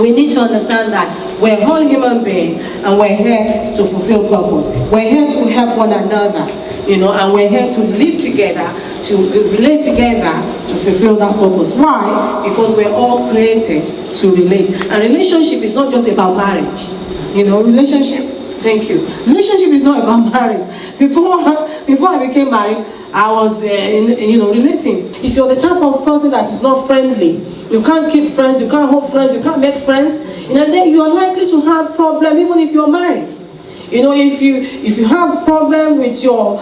we need to understand that we're all human beings, and we're here to fulfill purpose. We're here to help one another. And we're here to live together, to relate together, to fulfill that purpose. Why? Because we're all created to relate. And relationship is not just about marriage. Relationship, thank you. Relationship is not about marriage. Before I became married, I was, relating. If you're the type of person that is not friendly, you can't keep friends, you can't hold friends, you can't make friends, then you are likely to have problems even if you're married. If you have problem with your,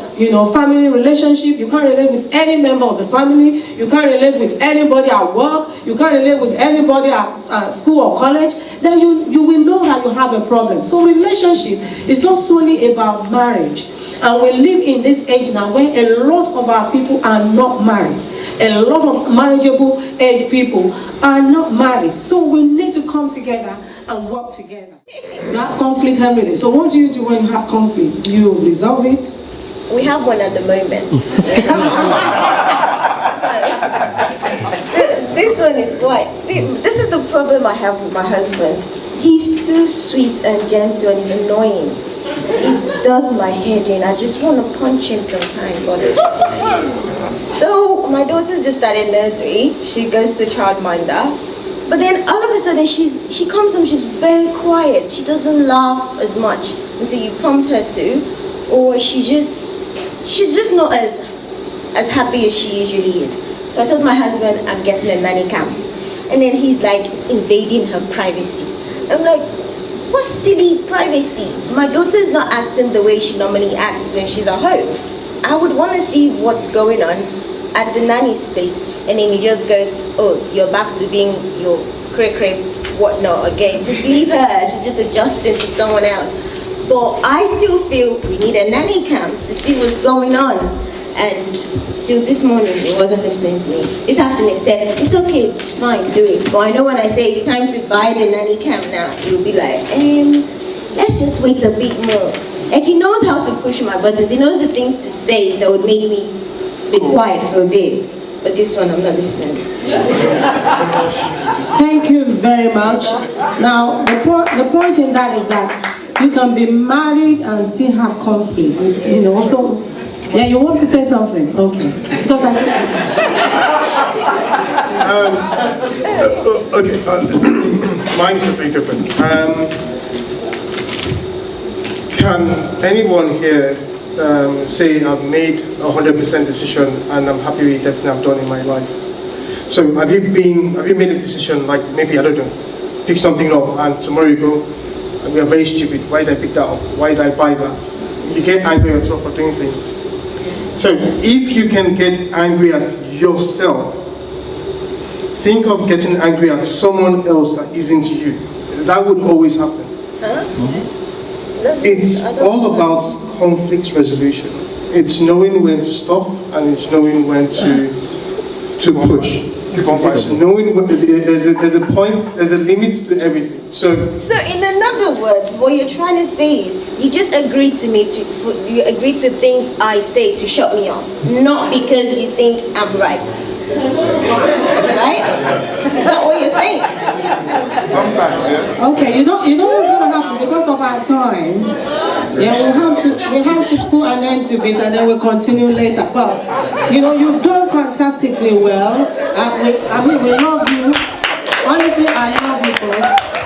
family relationship, you can't relate with any member of the family, you can't relate with anybody at work, you can't relate with anybody at school or college, then you will know that you have a problem. So relationship is not solely about marriage. And we live in this age now where a lot of our people are not married. A lot of marriageable age people are not married. So we need to come together and work together. You have conflict every day. So what do you do when you have conflict? Do you resolve it? We have one at the moment. This one is quite... See, this is the problem I have with my husband. He's too sweet and gentle and he's annoying. It does my head in. I just want to punch him sometimes. But so my daughter's just started nursery. She goes to childminder. But then all of a sudden she comes home, she's very quiet. She doesn't laugh as much until you prompt her to. Or she's just not as happy as she usually is. So I told my husband I'm getting a nanny cam. And then he's like invading her privacy. I'm like, what silly privacy? My daughter is not acting the way she normally acts when she's at home. I would want to see what's going on at the nanny's place. And then he just goes, oh, you're back to being your cray-cray whatnot again. Just leave her. She's just adjusting to someone else. But I still feel we need a nanny cam to see what's going on. And till this morning, he wasn't listening to me. This afternoon, he said, it's okay, it's fine, do it. But I know when I say it's time to buy the nanny cam now, he'll be like, let's just wait a bit more. Like, he knows how to push my buttons. He knows the things to say that would make me be quiet for a bit. But this one, I'm not listening. Thank you very much. Now, the point in that is that you can be married and still have conflict, you know. So, yeah, you want to say something? Okay. Because mine is totally different. Can anyone here say I've made 100% decision and I'm happy with everything I've done in my life? So have you made a decision, like maybe, I don't know, pick something up and tomorrow you go, we are very stupid, why did I pick that up? Why did I buy that? You get angry at yourself for doing things. So if you can get angry at yourself, think of getting angry at someone else that isn't you. That would always happen. It's all about conflict resolution. It's knowing when to stop and it's knowing when to push. It's knowing what there's a point, there's a limit to everything. So in other words, what you're trying to say is you just agree to you agree to things I say to shut me up, not because you think I'm right. Right? Is that what you're saying? Sometimes, yeah. okay, you know what's gonna happen because of our time. Yeah, we have to put an end to this and then we'll continue later. But you know, you've done fantastically well. We love you. Honestly, I love you both.